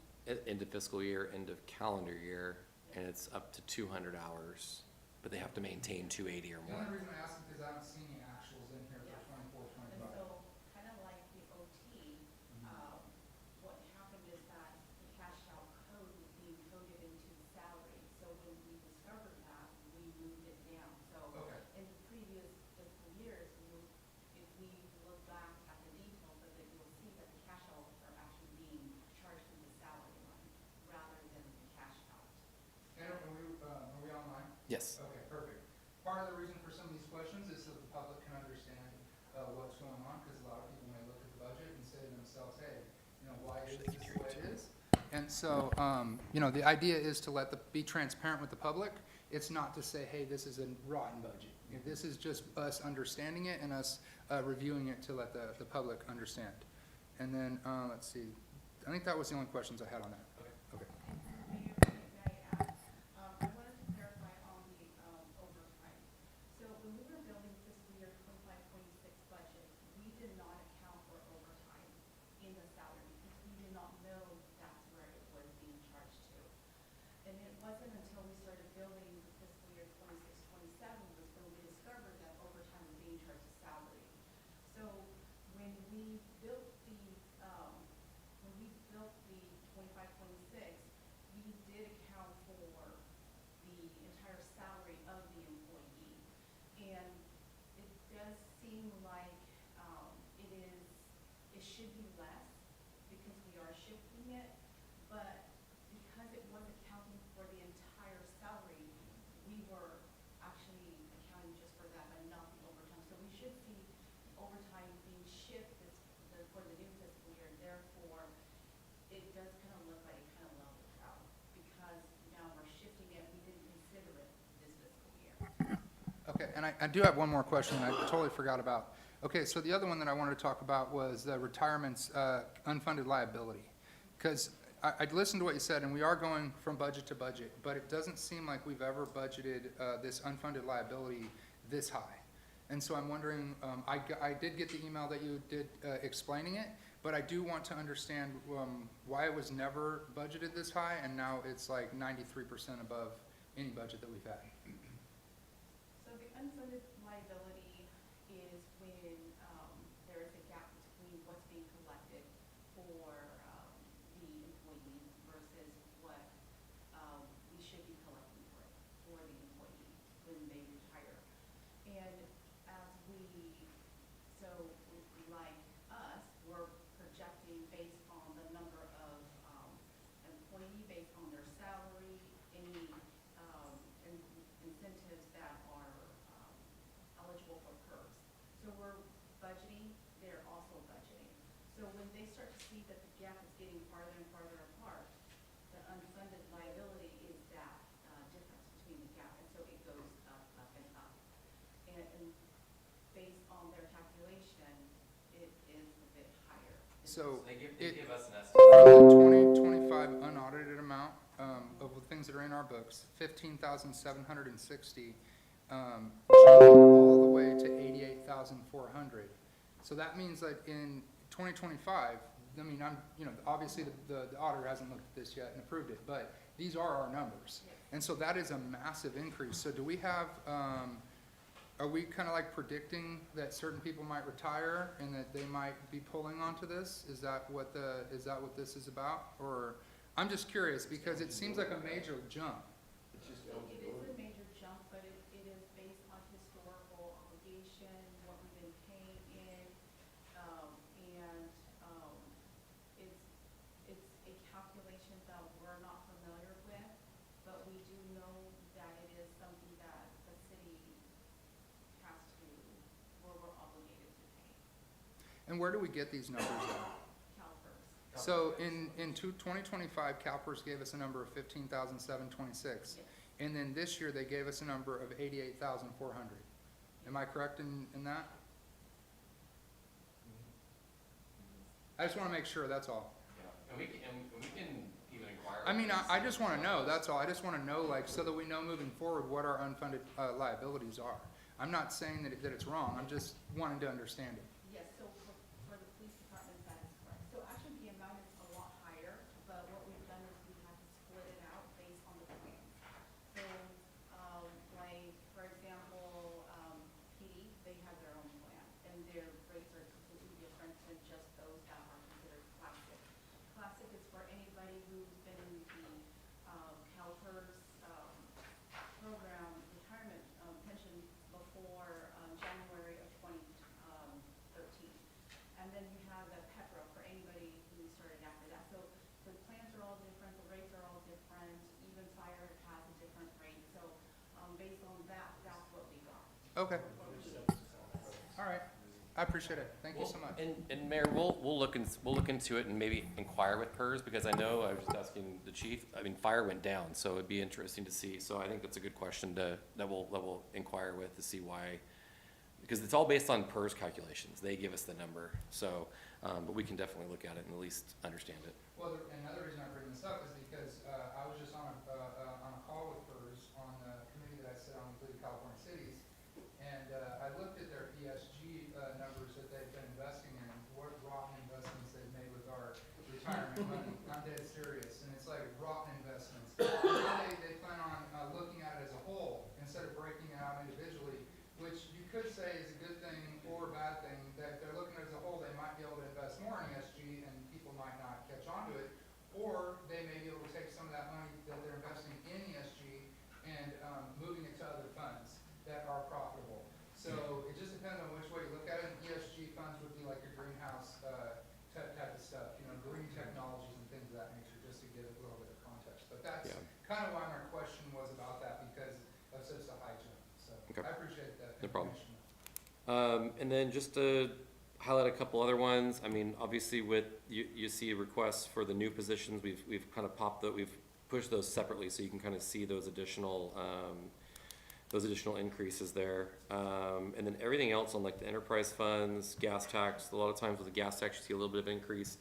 end of fiscal year, end of calendar year, and it's up to 200 hours, but they have to maintain 280 or The more. only reason I ask is because I haven't seen any actuals in here Yeah. for 24, And 25. so, kind of like the OT, what happened is that the cash out code was being coded into the salary. So when we discovered that, we moved it down. So Okay. in the previous fiscal years, if we look back at the details of it, you'll see that the cash outs are actually being charged to the salary line rather than the cash out. And are we online? Yes. Okay, perfect. Part of the reason for some of these questions is so the public can understand what's going on, because a lot of people may look at the budget and say to themselves, hey, why is this the way it is? And so, the idea is to be transparent with the public. It's not to say, hey, this is a rotten budget. This is just us understanding it and us reviewing it to let the public understand. And then, let's see, I think that was the only questions I had on that. Okay. Mayor, may I add? I wanted to clarify on the overtime. So when we were building fiscal year 25-26 budget, we did not account for overtime in the salary because we did not know that's where it was being charged to. And it wasn't until we started building the fiscal year 26-27 was when we discovered that overtime was being charged to salary. So when we built the 25-26, we did account for the entire salary of the employee. And it does seem like it should be less because we are shifting it, but because it was accounting for the entire salary, we were actually accounting just for that, but not the overtime. So we should see overtime being shifted for the new fiscal year. Therefore, it does kind of look like it kind of leveled out because now we're shifting it. We didn't consider it this fiscal year. Okay, and I do have one more question I totally forgot about. Okay, so the other one that I wanted to talk about was the retirement's unfunded liability. Because I listened to what you said, and we are going from budget to budget, but it doesn't seem like we've ever budgeted this unfunded liability this high. And so I'm wondering, I did get the email that you did explaining it, but I do want to understand why it was never budgeted this high, and now it's like 93% above any budget that we've had. So the unfunded liability is when there is a gap between what's being collected for the employee versus what we should be collecting for the employee when they retire. And like us, we're projecting based on the number of employee, based on their salary, any incentives that are eligible for PERS. So we're budgeting, they're also budgeting. So when they start to see that the gap is getting farther and farther apart, the unfunded liability is that difference between the gap, and so it goes up and up. And based on their calculation, it is a bit higher. So They it- give us an estimate. the 2025 unaudited amount of the things that are in our books, 15,760, all the way to 88,400. So that means that in 2025, I mean, obviously the auditor hasn't looked at this yet and approved it, but these are our numbers. Yes. And so that is a massive increase. So do we have, are we kind of like predicting that certain people might retire and that they might be pulling onto this? Is that what this is about? Or, I'm just curious because it seems like a major jump. It's just It is eligibility. a major jump, but it is based on historical obligation And where do we get these numbers at? CalPERS. So in 2025, CalPERS gave us a number of 15,726. Yes. And then this year, they gave us a number of 88,400. Am I correct in that? I just want to make sure, that's all. And we can even inquire. I mean, I just want to know, that's all. I just want to know, like, so that we know moving forward what our unfunded liabilities are. I'm not saying that it's wrong, I'm just wanting to understand it. Yes, so for the police department, that is correct. So actually, the amount is a lot higher, but what we've done is we had to split it out based on the plan. So, like, for example, PD, they have their own plan, and their rates are completely different than just those that are considered classic. Classic is for anybody who's been in the, CalPERS, program, retirement, pension before, January of 2013. And then you have the PEPRA for anybody who started after that. So the plans are all different, the rates are all different, even fire has a different rate. So, based on that, that's what we got. Okay, for PD. all right. I appreciate it. Thank you so much. And Mayor, we'll look into it and maybe inquire with PERS, because I know, I was just asking the chief, I mean, fire went down, so it'd be interesting to see. So I think that's a good question that we'll inquire with to see why, because it's all based on PERS calculations. They give us the number, so, but we can definitely look at it and at least understand it. Well, another reason I bring this up is because I was just on a call with PERS on the committee that I sit on with League of California Cities, and I looked at their ESG numbers that they've been investing in, what rotten investments they've made with our retirement money. I'm dead serious, and it's like rotten investments. And now they plan on looking at it as a whole instead of breaking it out individually, which you could say is a good thing or a bad thing. That if they're looking at it as a whole, they might be able to invest more in ESG and people might not catch on to it. Or they may be able to take some of that money that they're investing in ESG and moving it to other funds that are profitable. So it just depends on which way you look at it. And ESG funds would be like your greenhouse type of stuff, you know, green technologies and things of that nature, just to give it a little bit of context. But that's Yeah. kind of why my question was about that, because of such a high jump. So Okay. I appreciate that No problem. information. And then just to highlight a couple other ones, I mean, obviously with, you see requests for the new positions, we've kind of we've pushed those separately so you can kind of see those additional increases there. And then everything else on like the enterprise funds, gas tax, a lot of times with the gas tax, you see a little bit of increase.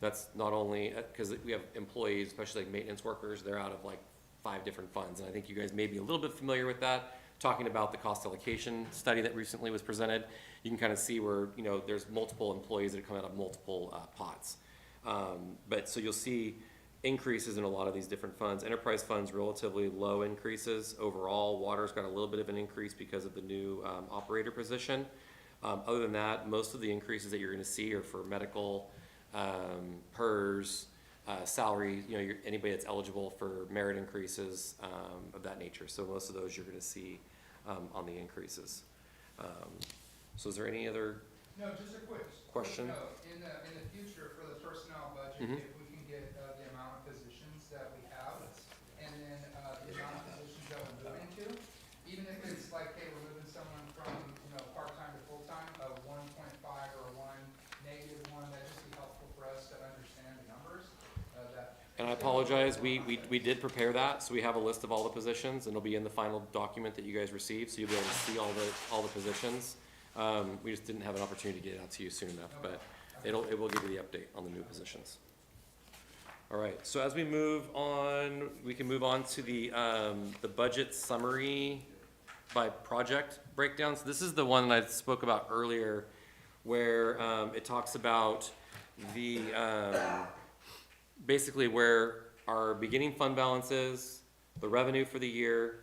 That's not only, because we have employees, especially like maintenance workers, they're out of like 5 different funds. And I think you guys may be a little bit familiar with that, talking about the cost allocation study that recently was presented. You can kind of see where, you know, there's multiple employees that come out of multiple pots. But so you'll see increases in a lot of these different funds. Enterprise funds, relatively low increases overall. Water's got a little bit of an increase because of the new operator position. Other than that, most of the increases that you're gonna see are for medical, PERS, salary, you know, anybody that's eligible for merit increases of that nature. So most of those you're gonna see on the increases. So is there any other? No, just a quick Question? note. In the future, for the personnel budget, Mhm. if we can get the amount of positions that we have, and then the amount of positions that we're moving to, even if it's like, hey, we're moving someone from, you know, part-time to full-time, a 1.5 or a 1, -1, that'd just be helpful for us to understand the numbers, that. And I apologize, we did prepare that, so we have a list of all the positions, and it'll be in the final document that you guys receive, so you'll be able to see all the positions. We just didn't have an opportunity to get it out to you soon enough, but it will give you the update on the new positions. All right, so as we move on, we can move on to the budget summary by project breakdowns. This is the one that I spoke about earlier, where it talks about the, basically where our beginning fund balance is, the revenue for the year,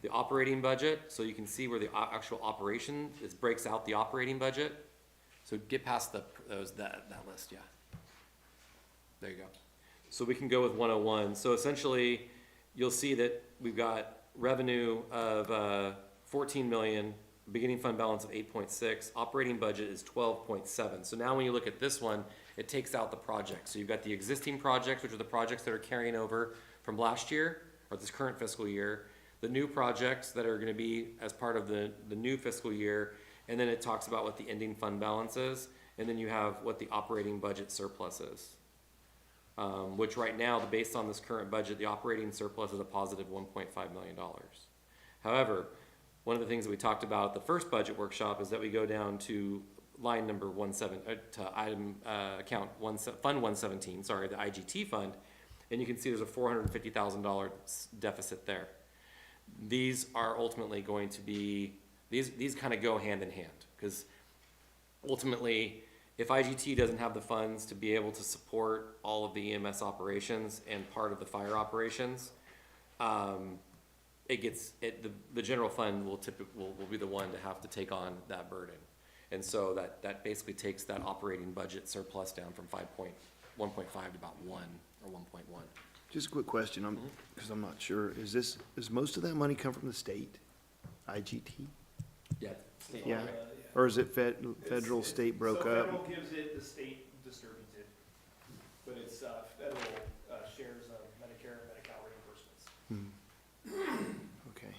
the operating budget, so you can see where the actual operation, it breaks out the operating budget. So get past that list, yeah. There you go. So we can go with 101. So essentially, you'll see that we've got revenue of 14 million, beginning fund balance of 8.6, operating budget is 12.7. So now when you look at this one, it takes out the projects. So you've got the existing projects, which are the projects that are carrying over from last year, or this current fiscal year, the new projects that are gonna be as part of the new fiscal year, and then it talks about what the ending fund balance is. and then you have what the operating budget surplus is. Which right now, based on this current budget, the operating surplus is a positive $1.5 million. However, one of the things that we talked about at the first budget workshop is that we go down to line number account fund 117, sorry, the IGT fund, and you can see there's a $450,000 deficit there. These are ultimately going to be, these kind of go hand in hand, because ultimately, if IGT doesn't have the funds to be able to support all of the EMS operations and part of the fire operations, the general fund will be the one to have to take on that burden. And so that basically takes that operating budget surplus down from 1.5 to about 1 or 1.1. Just a quick question, because I'm not sure, does most of that money come from the state, IGT? Yeah. Yeah, or is it federal, state broke So up? federal gives it, the state distributes it, but it's, federal, shares of Medicare and Medi-Cal reimbursements. Okay.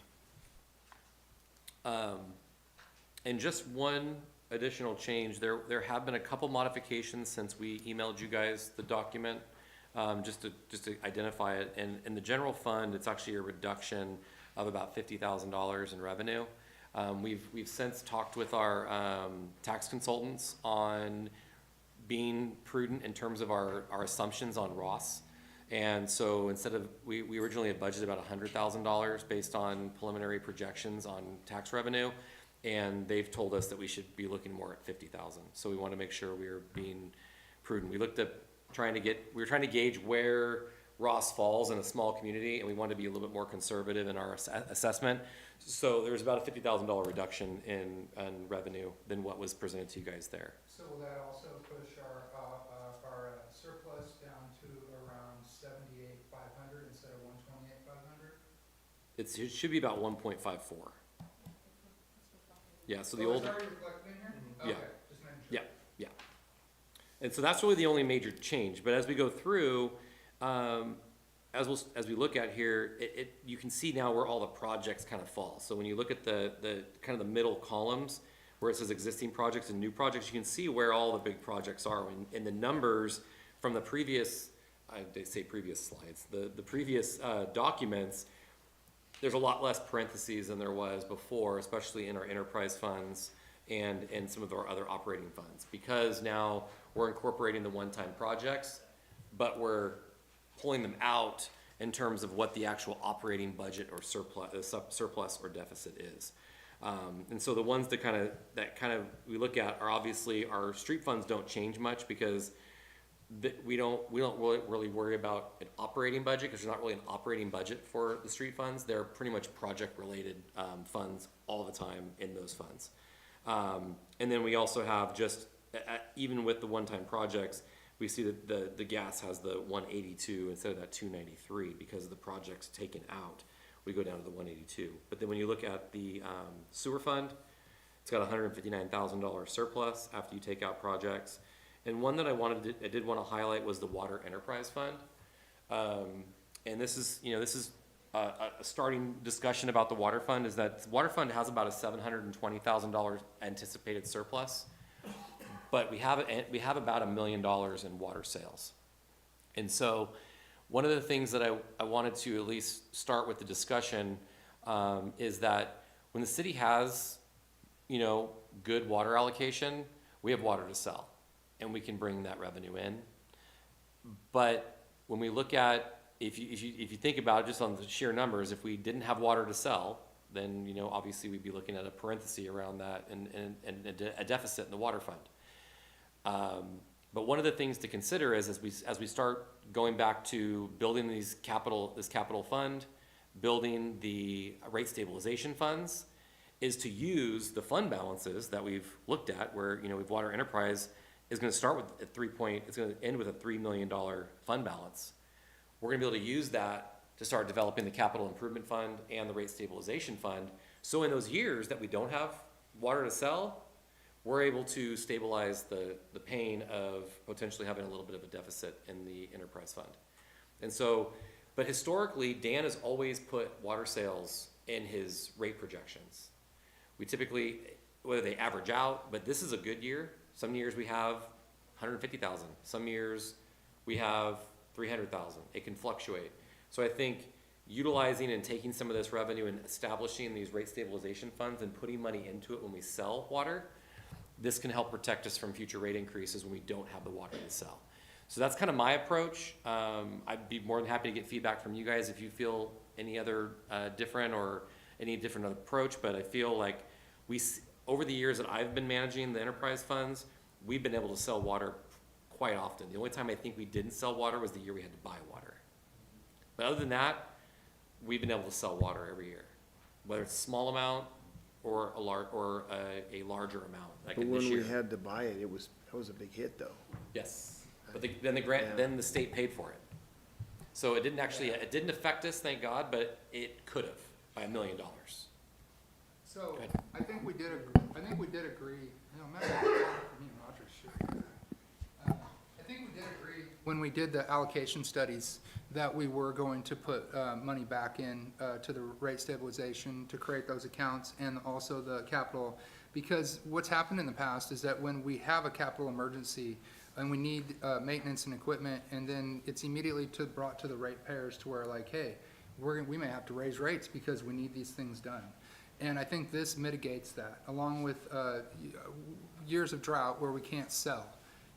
And just one additional change, there have been a couple modifications since we emailed you guys the document, just to identify it. And in the general fund, it's actually a reduction of about $50,000 in revenue. We've since talked with our tax consultants on being prudent in terms of our assumptions on Ross. And so instead of, we originally had budgeted about $100,000 based on preliminary projections on tax revenue. And they've told us that we should be looking more at 50,000. So we want to make sure we are being prudent. We looked at we were trying to gauge where Ross falls in a small community, and we wanted to be a little bit more conservative in our assessment. So there was about a $50,000 reduction in revenue than what was presented to you guys there. So will that also push our surplus down to around 78,500 instead of 128,500? It should be about 1.54. Yeah, so the Oh, old. it's already reflected in here? Yeah. Okay, just making sure. Yeah. And so that's really the only major change. But as we go through, as we look at here, you can see now where all the projects kind of fall. So when you look at the kind of the middle columns where it says existing projects and new projects, you can see where all the big projects are. In the numbers from the previous, they say previous slides, the previous documents, there's a lot less parentheses than there was before, especially in our enterprise funds and in some of our other operating funds, because now we're incorporating the one-time projects, but we're pulling them out in terms of what the actual operating budget or surplus or deficit is. And so the ones that kind of we look at are obviously our street funds don't change much because we don't really worry about an operating budget, because there's not really an operating budget for the street funds. They're pretty much project related funds all the time in those funds. And then we also have just even with the one-time projects, we see that the gas has the 182 instead of that 293 because of the projects taken out. We go down to the 182. But then when you look at the sewer fund, it's got $159,000 surplus after you take out projects. And one that I did want to highlight was the water enterprise fund. And this is a starting discussion about the water fund, is that the water fund has about a $720,000 anticipated surplus, but we have about $1 million in water sales. And so one of the things that I wanted to at least start with the discussion is that when the city has, good water allocation, we have water to sell, and we can bring that revenue in. But when we look at, if you think about it just on the sheer numbers, if we didn't have water to sell, then, obviously we'd be looking at a parenthesis around that and a deficit in the water fund. But one of the things to consider is as we start going back to building this capital fund, building the rate stabilization funds, is to use the fund balances that we've looked at, where we've water enterprise is going to start with it's going to end with a $3 million fund balance. We're going to be able to use that to start developing the capital improvement fund and the rate stabilization fund. So in those years that we don't have water to sell, we're able to stabilize the pain of potentially having a little bit of a deficit in the enterprise fund. And so, but historically, Dan has always put water sales in his rate projections. We typically, whether they average out, but this is a good year, Some years we have 150,000. Some years we have 300,000. It can fluctuate. So I think utilizing and taking some of this revenue and establishing these rate stabilization funds and putting money into it when we sell water, this can help protect us from future rate increases when we don't have the water to sell. So that's kind of my approach. I'd be more than happy to get feedback from you guys if you feel any other different or any different approach, but I feel like over the years that I've been managing the enterprise funds, we've been able to sell water quite often. The only time I think we didn't sell water was the year we had to buy water. But other than that, we've been able to sell water every year, whether it's a small amount or a larger amount, like But in this when year. we had to buy it, that was a big hit though. Yes, but then the grant, Yeah. then the state paid for it. So it didn't actually, it didn't affect us, thank God, but it could have by $1 million. So, Go ahead. I think we did agree, you know, Matt, me and Roger should. I think we did agree when we did the allocation studies that we were going to put, money back in, to the rate stabilization to create those accounts and also the capital. Because what's happened in the past is that when we have a capital emergency and we need, maintenance and equipment, and then it's immediately brought to the ratepayers to where like, hey, we may have to raise rates because we need these things done. And I think this mitigates that, along with years of drought where we can't sell,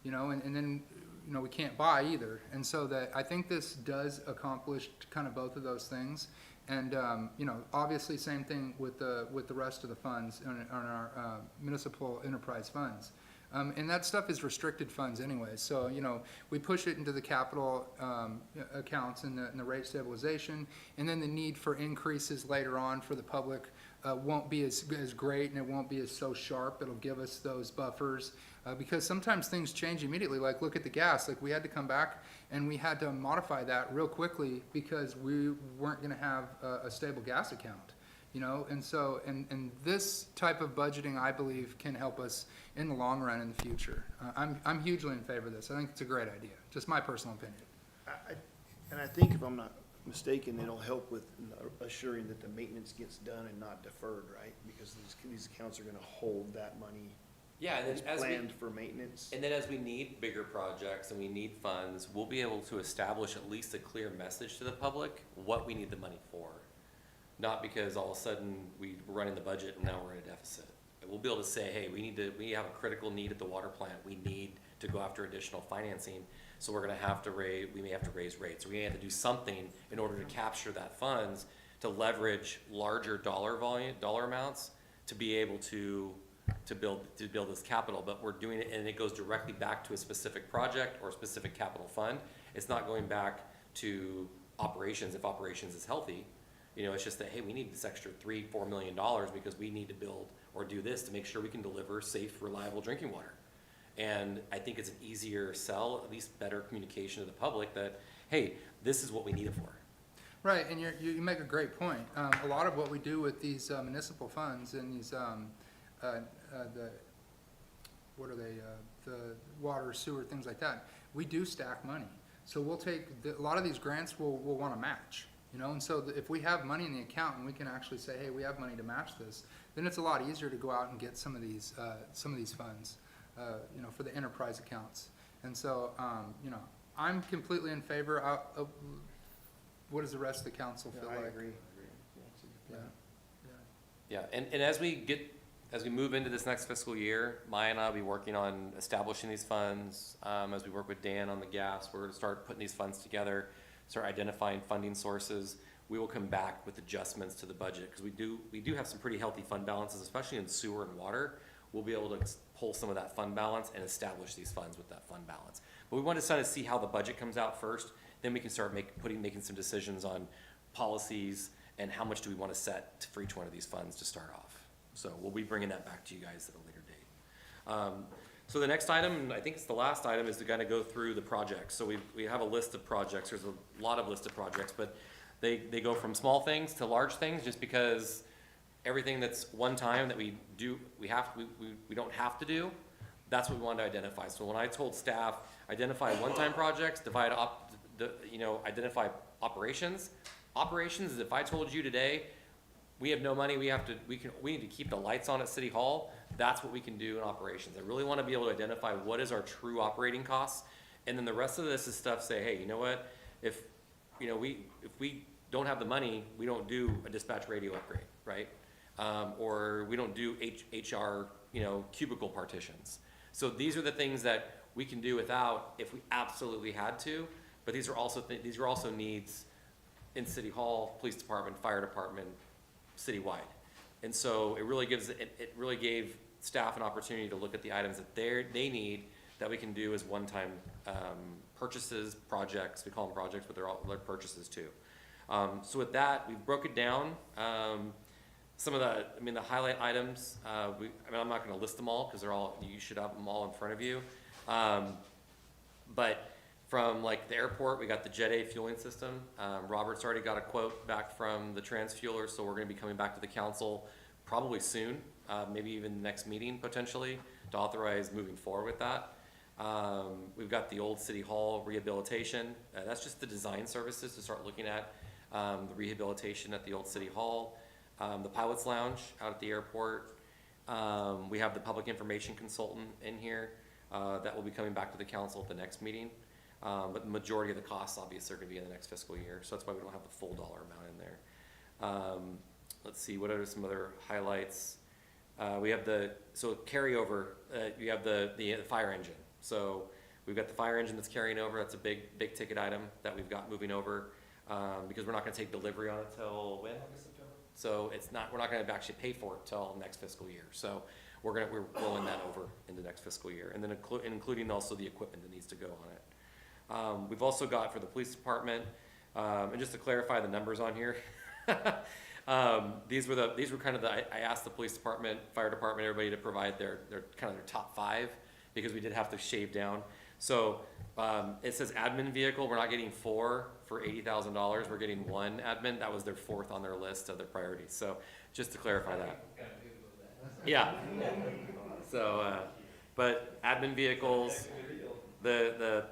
you know, and then, you know, we can't buy either. And so that, I think this does accomplish kind of both of those things. And, you know, obviously same thing with the rest of the funds on our municipal enterprise funds. And that stuff is restricted funds anyway. So, you know, we push it into the capital accounts and the rate stabilization, and then the need for increases later on for the public won't be as great, and it won't be as so sharp. It'll give us those buffers because sometimes things change immediately. Like look at the gas. Like we had to come back and we had to modify that real quickly because we weren't going to have a stable gas account. You know, and so, and this type of budgeting, I believe, can help us in the long run in the future. I'm hugely in favor of this. I think it's a great idea, just my personal opinion. And I think if I'm not mistaken, it'll help with assuring that the maintenance gets done and not deferred, right? Because these accounts are gonna hold that money Yeah, and that's then as we, planned for maintenance. and then as we need bigger projects and we need funds, we'll be able to establish at least a clear message to the public what we need the money for. Not because all of a sudden we're running the budget and now we're in a deficit. We'll be able to say, hey, we have a critical need at the water plant. We need to go after additional financing. So we may have to raise rates. We may have to do something in order to capture that funds to leverage larger dollar amounts to be able to build this capital. But we're doing it and it goes directly back to a specific project or a specific capital fund. It's not going back to operations if operations is healthy. You know, it's just that, hey, we need this extra $3-4 million because we need to build or do this to make sure we can deliver safe, reliable drinking water. And I think it's an easier sell, at least better communication to the public that, hey, this is what we need it for. Right, and you make a great point. A lot of what we do with these municipal funds and these, the water, sewer, things like that, we do stack money. So we'll take, a lot of these grants we'll want to match. You know, and so if we have money in the account and we can actually say, hey, we have money to match this, then it's a lot easier to go out and get some of these funds, you know, for the enterprise accounts. And so, you know, I'm completely in favor. What does the rest of the council feel Yeah, like? I agree. Yeah. Yeah, and as we move into this next fiscal year, Maya and I will be working on establishing these funds. As we work with Dan on the gas, we're gonna start putting these funds together, start identifying funding sources. We will come back with adjustments to the budget because we do have some pretty healthy fund balances, especially in sewer and water. We'll be able to pull some of that fund balance and establish these funds with that fund balance. But we want to kind of see how the budget comes out first. Then we can start making some decisions on policies and how much do we want to set for each one of these funds to start off. So we'll be bringing that back to you guys at a later date. So the next item, and I think it's the last item, is to kind of go through the projects. So we have a list of projects. There's a lot of list of projects, but they go from small things to large things just because everything that's one time that we don't have to do, that's what we wanted to identify. So when I told staff, identify one-time projects, identify operations. Operations is if I told you today, we have no money, we need to keep the lights on at City Hall, that's what we can do in operations. I really wanna be able to identify what is our true operating costs, and then the rest of this is stuff, say, hey, you know what? If we don't have the money, we don't do a dispatch radio upgrade, right? Or we don't do HR, cubicle partitions. So these are the things that we can do without if we absolutely had to, but these are also needs in City Hall, Police Department, Fire Department, citywide. And so it really gave staff an opportunity to look at the items that they need that we can do as one-time purchases, projects. We call them projects, but they're purchases too. So with that, we broke it down. Some of the highlight items, I'm not gonna list them all because you should have them all in front of you. But from like the airport, we got the Jet A fueling system. Robert's already got a quote back from the transfueler, so we're gonna be coming back to the council probably soon, maybe even the next meeting potentially, to authorize moving forward with that. We've got the old City Hall rehabilitation. That's just the design services to start looking at the rehabilitation at the old City Hall. The Pilot's Lounge out at the airport. We have the public information consultant in here that will be coming back to the council at the next meeting. But the majority of the costs obviously are gonna be in the next fiscal year, so that's why we don't have the full dollar amount in there. Let's see, what are some other highlights? We have carryover, you have the fire engine. So we've got the fire engine that's carrying over, that's a big ticket item that we've got moving over, because we're not gonna take delivery on it till when? August, September. So we're not gonna actually pay for it till next fiscal year. So we're rolling that over into next fiscal year, and then including also the equipment that needs to go on it. We've also got for the police department, and just to clarify the numbers on here, these were kind of I asked the police department, fire department, everybody to provide their top 5, because we did have to shave down. So it says admin vehicle, we're not getting 4 for $80,000, we're getting 1 admin. That was their 4th on their list of their priorities. So just to clarify that. Yeah. So, but admin vehicles, the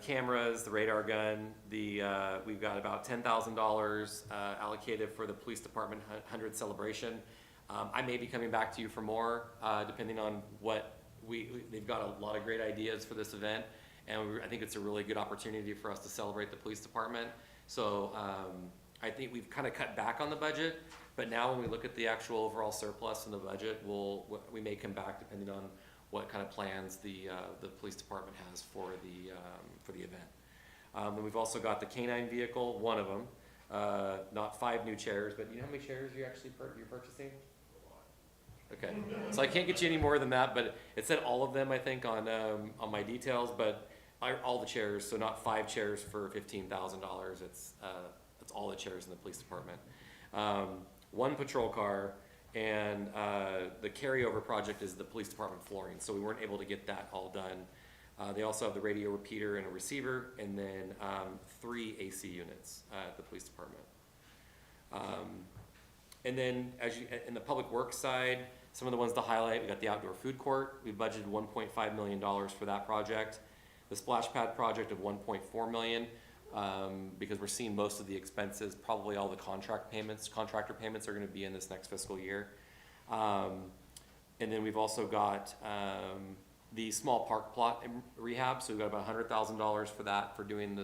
cameras, the radar gun, we've got about $10,000 allocated for the police department 100 celebration. I may be coming back to you for more, depending on what they've got a lot of great ideas for this event, and I think it's a really good opportunity for us to celebrate the police department. So I think we've kind of cut back on the budget, but now when we look at the actual overall surplus in the budget, we may come back depending on what kind of plans the police department has for the event. And we've also got the canine vehicle, one of them, not 5 new chairs, but you know how many chairs you're purchasing? Okay, so I can't get you any more than that, but it said all of them, I think, on my details, but all the chairs, so not 5 chairs for $15,000, it's all the chairs in the police department. 1 patrol car, and the carryover project is the police department flooring, so we weren't able to get that all done. They also have the radio repeater and a receiver, and then 3 AC units at the police department. And then in the public works side, some of the ones to highlight, we got the outdoor food court. We budgeted $1.5 million for that project. The splash pad project of $1.4 million, because we're seeing most of the expenses, probably all the contractor payments are gonna be in this next fiscal year. And then we've also got the small park plot rehab, so we've got about $100,000 for that, for doing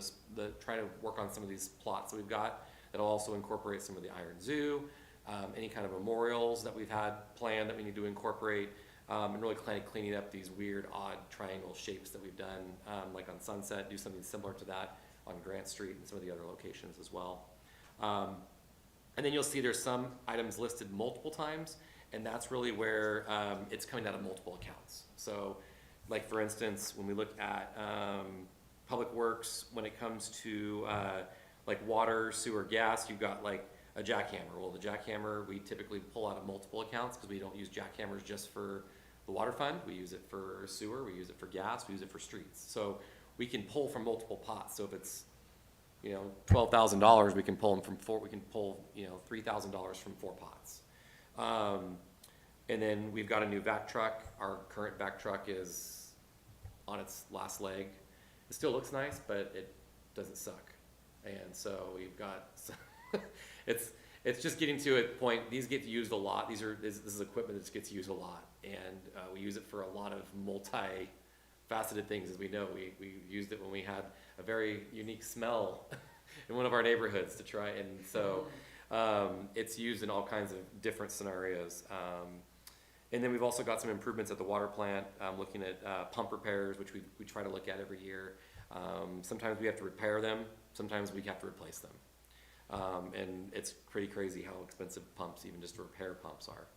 trying to work on some of these plots that we've got. That'll also incorporate some of the Iron Zoo, any kind of memorials that we've had planned that we need to incorporate, and really kind of cleaning up these weird, odd triangle shapes that we've done, like on Sunset, do something similar to that on Grant Street and some of the other locations as well. And then you'll see there's some items listed multiple times, and that's really where it's coming out of multiple accounts. So, like for instance, when we look at Public Works, when it comes to like water, sewer, gas, you've got like a jackhammer. Well, the jackhammer we typically pull out of multiple accounts because we don't use jackhammers just for the water fund. We use it for sewer, we use it for gas, we use it for streets. So we can pull from multiple pots. So if it's $12,000, we can pull them from 4. We can pull $3,000 from 4 pots. And then we've got a new vac truck. Our current vac truck is on its last leg. It still looks nice, but it doesn't suck. And so we've got it's just getting to a point, these get used a lot, this is equipment that gets used a lot, and, we use it for a lot of multi-faceted things, as we know, we used it when we had a very unique smell in one of our neighborhoods to try, and so, it's used in all kinds of different scenarios. And then we've also got some improvements at the water plant, looking at, pump repairs, which we try to look at every year. Sometimes we have to repair them, sometimes we have to replace them. And it's pretty crazy how expensive pumps, even just to repair pumps are.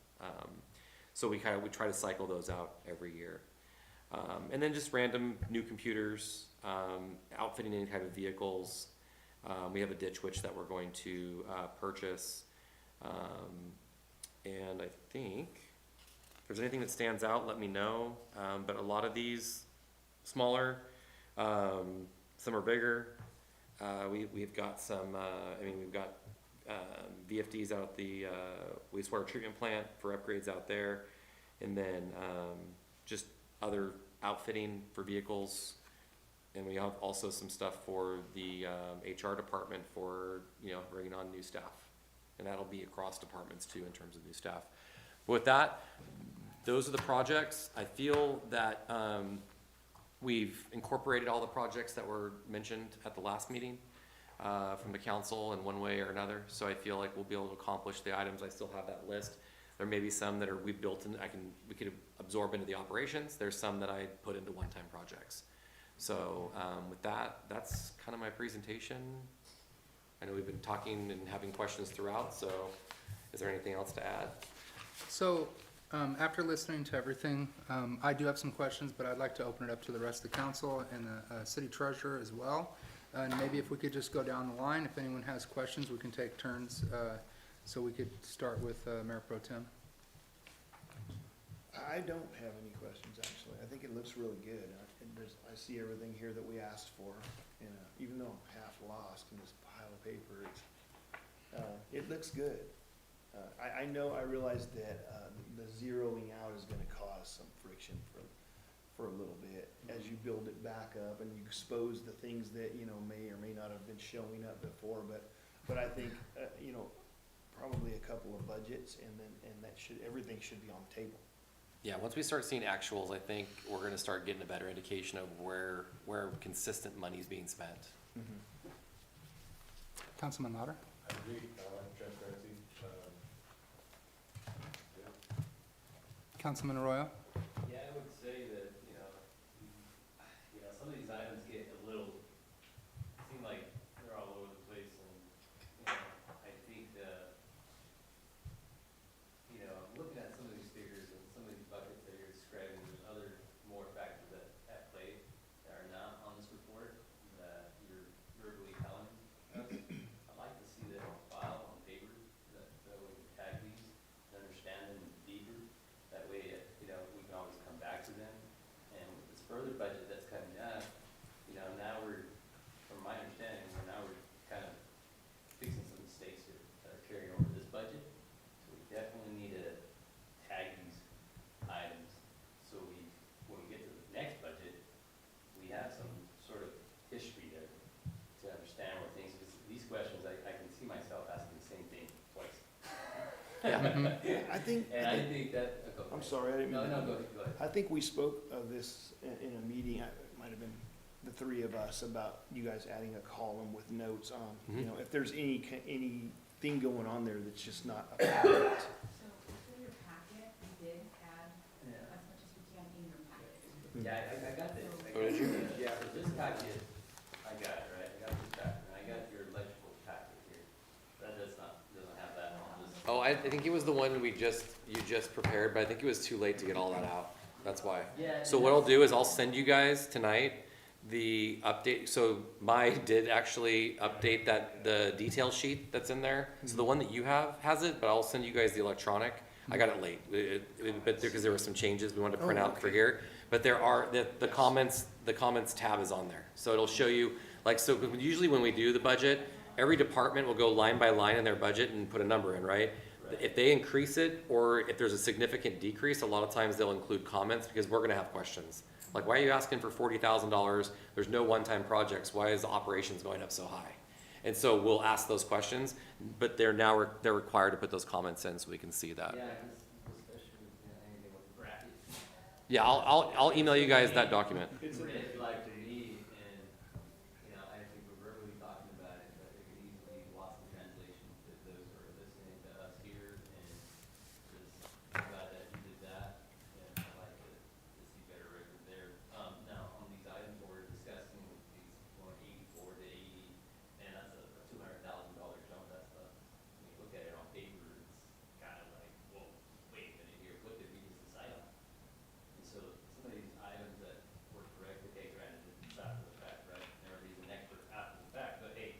So we try to cycle those out every year. And then just random new computers, outfitting any type of vehicles. We have a ditch witch that we're going to, purchase. And I think, if there's anything that stands out, let me know. But a lot of these smaller, some are bigger. We've got some, we've got, VFDs out at the, wastewater treatment plant for upgrades out there. And then, just other outfitting for vehicles. And we have also some stuff for the, HR department for, bringing on new staff. And that'll be across departments too in terms of new staff. But with that, those are the projects. I feel that, we've incorporated all the projects that were mentioned at the last meeting, from the council in one way or another. So I feel like we'll be able to accomplish the items. I still have that list. There may be some that we built in, we could absorb into the operations. There's some that I put into one-time projects. So, with that, that's kind of my presentation. I know we've been talking and having questions throughout, so is there anything else to add? So, after listening to everything, I do have some questions, but I'd like to open it up to the rest of the council and the city treasurer as well. And maybe if we could just go down the line, if anyone has questions, we can take turns. So we could start with Mayor Pro Tem. I don't have any questions, actually. I think it looks really good. I see everything here that we asked for, and even though I'm half lost in this pile of paper, it looks good. I realize that the zeroing out is gonna cause some friction for a little bit as you build it back up and you expose the things that, may or may not have been showing up before, but I think, probably a couple of budgets and everything should be on the table. Yeah, once we start seeing actuals, I think we're gonna start getting a better indication of where consistent money's being spent. Councilman Lauder? I agree, I like transparency. Councilman Arroyo? Yeah, I would say that, some of these items get a little, seem like they're all over the place, and, I think that, looking at some of these figures and some of these buckets that you're describing, there's other more factors at play that are not on this report that you're verbally telling us. I'd like to see that on file, on paper, that we can tag these and understand them deeper. That way, we can always come back to them. And with this further budget that's coming up, now from my understanding, we're kind of fixing some mistakes here that are carrying over this budget. So we definitely need to tag these items, so when we get to the next budget, we have some sort of history to understand where things, because these questions, I can see myself asking the same thing twice. I think. And I think that, I'm sorry, I didn't mean to. No, go ahead. I think we spoke of this in a meeting, it might have been the three of us, about you guys adding a column with notes on, if there's anything going on there that's just not a pattern. So in your packet, we did add Yeah. as much as we can in your packet. Yeah, I got this. Oh, did you? Yeah, for this packet, I got it, right? I got this packet, and I got your electrical packet here. That doesn't have that on this. Oh, I think it was the one you just prepared, but I think it was too late to get all that out. That's why. Yeah. So what I'll do is I'll send you guys tonight the update. So Mai did actually update the detail sheet that's in there. So the one that you have has it, but I'll send you guys the electronic. I got it late, but because there were some changes we wanted to print out for here. But there are, the comments tab is on there. So it'll show you, so usually when we do the budget, every department will go line by line in their budget and put a number in, right? If they increase it, or if there's a significant decrease, a lot of times they'll include comments, because we're gonna have questions. Like, why are you asking for $40,000? There's no one-time projects. Why is the operations going up so high? And so we'll ask those questions, but they're now, they're required to put those comments in so we can see that. Yeah, especially, anything with brackets. Yeah, I'll email you guys that document. It's in there. Read like to me, and, I think we're verbally talking about it, but it could easily be lost in translation to those who are listening to us here, and just glad that you did that, and I'd like to see better record there. Now, on these items we're discussing, these going 84 to 80, and that's a $200,000 jump, that's when you look at it on paper, it's kind of like, whoa, wait a minute here, what did we just decide on? And so some of these items that were correct, okay, granted, it's after the fact, right? Never be an expert after the fact, but hey,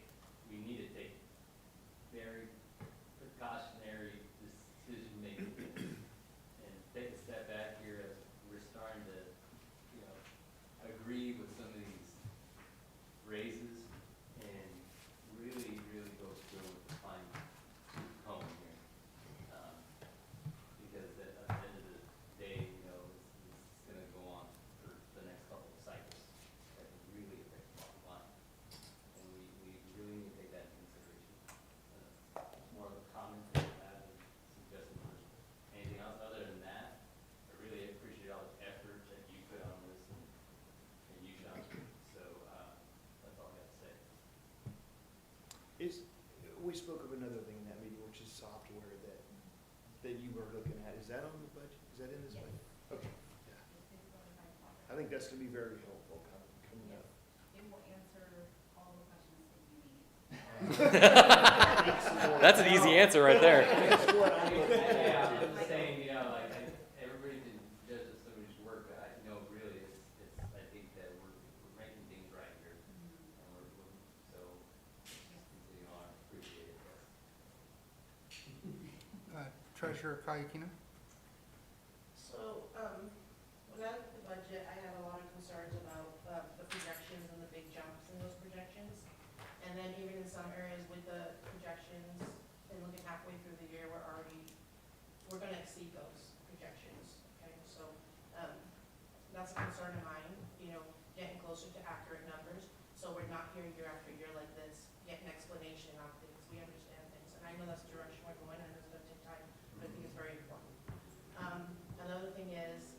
we need to take very precautionary decision-making and take a step back here as we're starting to, agree with some of these raises and really, really go through with the fine tooth comb here. Because at the end of the day, this is gonna go on for the next couple of cycles. That can really affect the bottom line. And we really need to take that into consideration. More of a comment than that, and suggesting for anything else. Other than that, I really appreciate all the effort that you put on this and you, Sean. So, that's all I got to say. We spoke of another thing in that meeting, which is software that you were looking at. Is that on the budget? Is that in this budget? Okay, yeah. I think that's gonna be very helpful coming up. It will answer all the questions that you need. That's an easy answer right there. Yeah, I'm just saying, everybody can judge us somebody's work, but really, I think that we're making things right here. And so, continue on, appreciate it, yes. Treasurer Kayakina? So, when I look at the budget, I have a lot of concerns about, the projections and the big jumps in those projections. And then even in some areas with the projections, and looking halfway through the year, we're gonna exceed those projections, okay? So, that's a concern of mine, getting closer to accurate numbers. So we're not here year after year like this, get an explanation on things, we understand things. And I know that's the direction we're going, and it's gonna take time, but I think it's very important. Another thing is,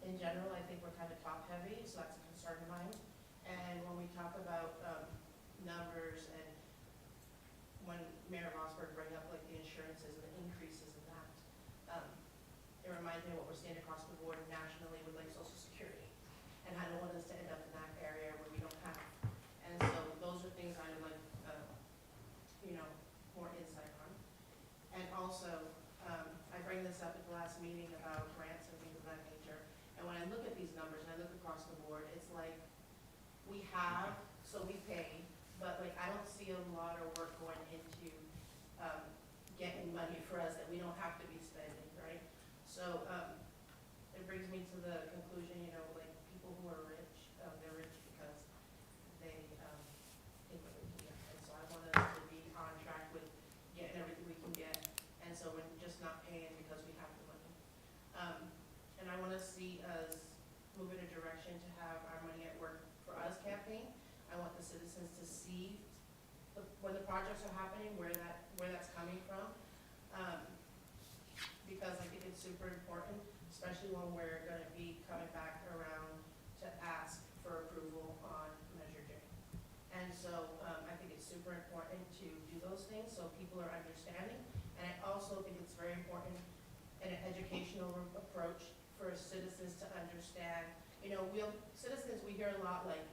in general, I think we're kind of top-heavy, so that's a concern of mine. And when we talk about, numbers, and when Mayor Rosberg bring up like the insurances and the increases in that, it reminds me of what we're seeing across the board nationally with like Social Security. And I don't want us to end up in that area where we don't have. And so those are things I would like, more insight on. And also, I bring this up at the last meeting about grants and things of that nature. And when I look at these numbers and I look across the board, it's like, we have, so we pay, but like, I don't see a lot of work going into, getting money for us that we don't have to be spending, right? So, it brings me to the conclusion, like, people who are rich, they're rich because they, think what they can get. And so I want us to be on track with getting everything we can get, and so we're just not paying because we have the money. And I wanna see us move in a direction to have our money at work for us campaign. I want the citizens to see when the projects are happening, where that's coming from. Because I think it's super important, especially when we're gonna be coming back around to ask for approval on Measure J. And so, I think it's super important to do those things so people are understanding. And I also think it's very important in an educational approach for citizens to understand. Citizens, we hear a lot like,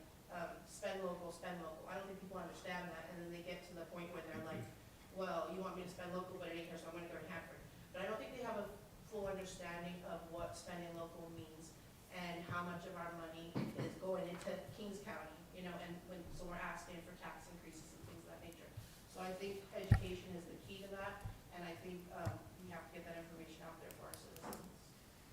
spend local, spend local. I don't think people understand that, and then they get to the point where they're like, well, you want me to spend local, but it ain't here, so I'm gonna go to Hanford. But I don't think they have a full understanding of what spending local means and how much of our money is going into Kings County, so we're asking for tax increases and things of that nature. So I think education is the key to that, and I think, we have to get that information out there for our citizens.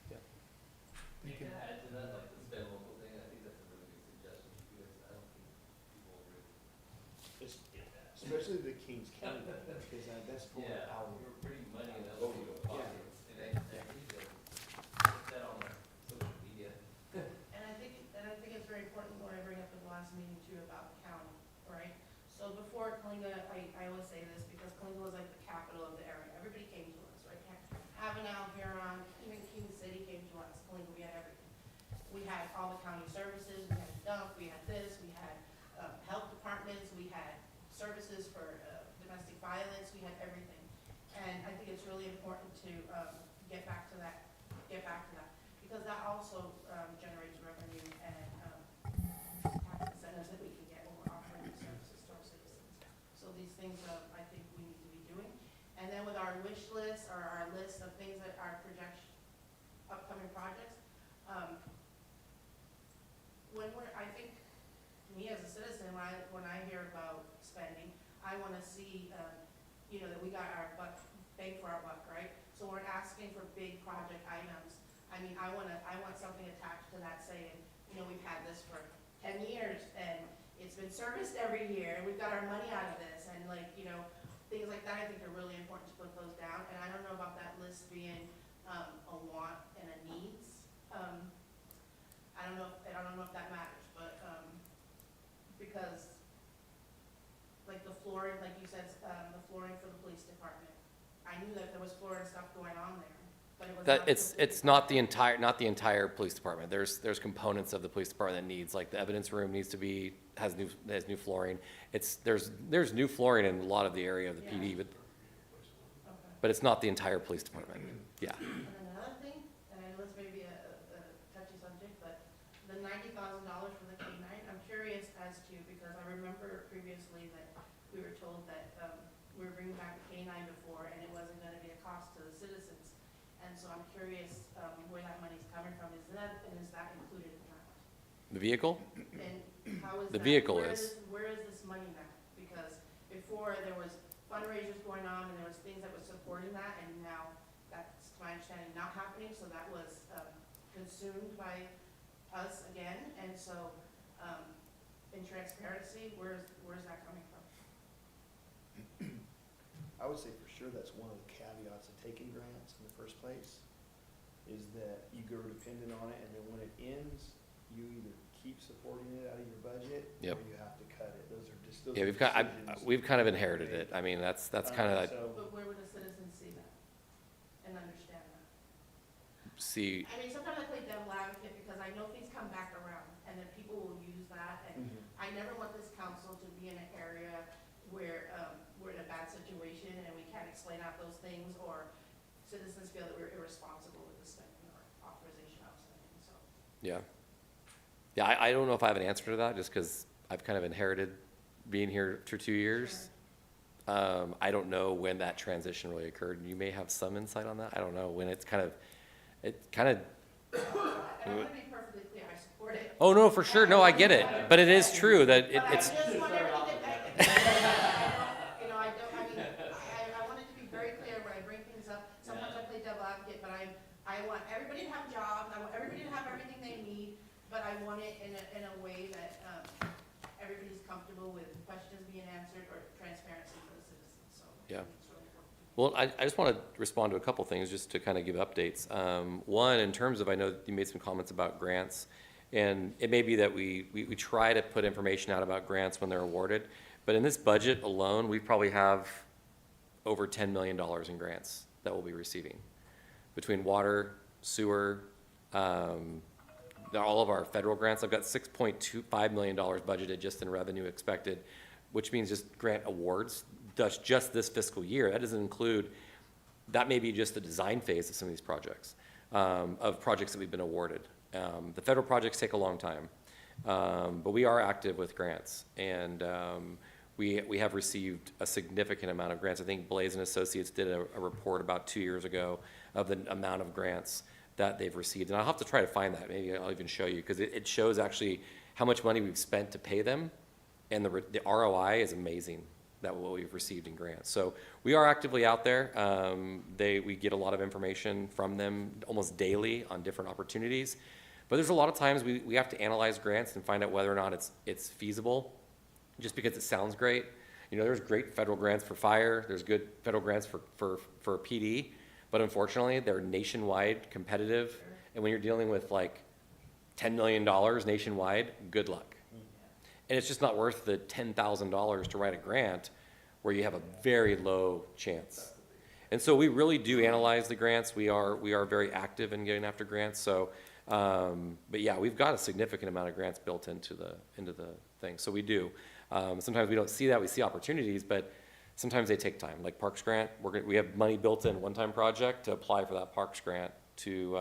Thank you. Can I add to that, like the spend local thing? I think that's a really good suggestion, because I don't think people really get that. Especially the Kings County, because that's for Yeah, our. we're pretty money in those Oh, people's yeah. pockets, and I need to put that on social media. And I think it's very important what I bring up at the last meeting too about the county, right? So So before Kalinga, I always say this because Kalinga was like the capital of the area. Everybody came to us, right? Avenel, Huron, even King City came to us. Kalinga, we had everything. We had all the county services, we had dump, we had this, we had, health departments, we had services for, domestic violence, we had everything. And I think it's really important to, get back to that, because that also, generates revenue and, tax incentives that we can get when we're offering these services to our citizens. So these things, I think we need to be doing. And then with our wish list, or our list of things that are upcoming projects, I think, me as a citizen, when I hear about spending, I wanna see, that we got our bang for our buck, right? So we're asking for big project items. I mean, I want something attached to that saying, we've had this for 10 years, and it's been serviced every year, and we've got our money out of this, and things like that, I think are really important to put those down. And I don't know about that list being, a want and a needs. I don't know if that matters, but, because, like the flooring, like you said, the flooring for the police department, I knew that there was flooring stuff going on there, but it was not. It's not the entire police department. There's components of the police department that needs, like the evidence room needs to be, has new flooring. There's new flooring in a lot of the area of the PD, Okay. but it's not the entire police department. Yeah. And then another thing, and I know this may be a touchy subject, but the $90,000 for the K-9, I'm curious as to, because I remember previously that we were told that, we were bringing back a K-9 before, and it wasn't gonna be a cost to the citizens. And so I'm curious, where that money's coming from. Is that included in that? The vehicle? And how is The that? vehicle Where is. Where is this money now? Because before there was fundraisers going on and there was things that was supporting that, and now that's, to my understanding, not happening, so that was, consumed by us again, and so, in transparency, where's that coming from? I would say for sure that's one of the caveats of taking grants in the first place, is that you go dependent on it, and then when it ends, you either keep supporting it out of your budget, Yep. or you have to cut it. Those are just, those Yeah, are decisions. we've kind of inherited it. I mean, that's kind of, So, But where would the citizens see that and understand that? see, I mean, sometimes I play devil advocate because I know things come back around, and then people will use that, and mhm. I never want this council to be in an area where, we're in a bad situation and we can't explain out those things, or citizens feel that we're irresponsible with the spending or authorization of spending, so. yeah. Yeah, I don't know if I have an answer to that, just because I've kind of inherited being here for 2 years. I don't know when that transition really occurred. You may have some insight on that. I don't know when it kind of, And I want to be perfectly clear, I support it. oh, no, for sure. No, I get it. But it is true that But it's, I just want everything that, I want it to be very clear when I bring things up. Sometimes I play devil advocate, but I want everybody to have jobs, I want everybody to have everything they need, but I want it in a way that, everybody's comfortable with questions being answered or transparency for the citizens, so. Yeah. It's really important. well, I just want to respond to a couple things just to kind of give updates. One, in terms of, I know that you made some comments about grants, and it may be that we try to put information out about grants when they're awarded, but in this budget alone, we probably have over $10 million in grants that we'll be receiving between water, sewer, all of our federal grants. I've got $6.25 million budgeted just in revenue expected, which means just grant awards, just this fiscal year. That doesn't include, that may be just the design phase of some of these projects, of projects that we've been awarded. The federal projects take a long time, but we are active with grants, and we have received a significant amount of grants. I think Blaze and Associates did a report about 2 years ago of the amount of grants that they've received. And I'll have to try to find that. Maybe I'll even show you, because it shows actually how much money we've spent to pay them, and the ROI is amazing, that what we've received in grants. So we are actively out there. We get a lot of information from them almost daily on different opportunities. But there's a lot of times we have to analyze grants and find out whether or not it's feasible, just because it sounds great. You know, there's great federal grants for fire, there's good federal grants for PD, but unfortunately, they're nationwide competitive. And when you're dealing with like $10 million nationwide, good luck. And it's just not worth the $10,000 to write a grant where you have a very low chance. And so we really do analyze the grants. We are very active in getting after grants. So, but yeah, we've got a significant amount of grants built into the thing. So we do. Sometimes we don't see that. We see opportunities, but sometimes they take time. Like Parks Grant, we have money built in one-time project to apply for that Parks Grant to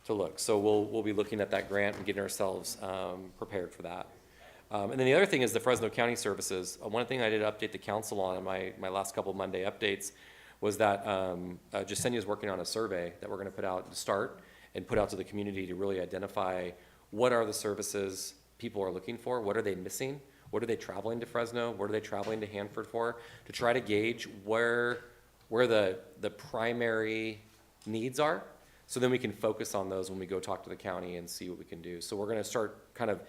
look. So we'll be looking at that grant and getting ourselves prepared for that. And then the other thing is the Fresno County Services. One thing I did update the council on in my last couple of Monday updates was that Jasenia is working on a survey that we're going to put out to start and put out to the community to really identify what are the services people are looking for, what are they missing, what are they traveling to Fresno, what are they traveling to Hanford for, to try to gauge where the primary needs are, so then we can focus on those when we go talk to the county and see what we can do. So we're going to start kind of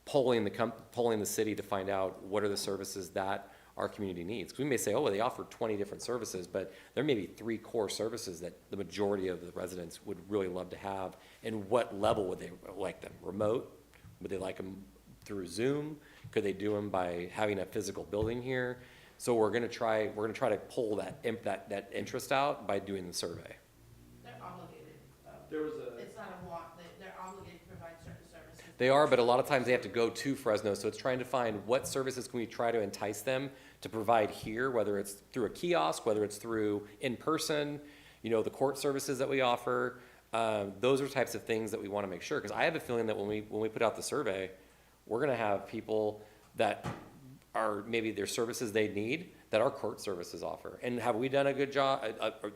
polling the city to find out what are the services that our community needs. 'Cause we may say, oh, well, they offer 20 different services, but there may be 3 core services that the majority of the residents would really love to have. And what level would they like them? Remote? Would they like them through Zoom? Could they do them by having a physical building here? So we're gonna try to pull that interest out by doing the survey. They're obligated, There was a, it's not a want, they're obligated to provide certain services. They are, but a lot of times they have to go to Fresno, so it's trying to find what services can we try to entice them to provide here, whether it's through a kiosk, whether it's through in-person, the court services that we offer. Those are types of things that we want to make sure, because I have a feeling that when we put out the survey, we're going to have people that are maybe their services they need that our court services offer. And have we done a good job,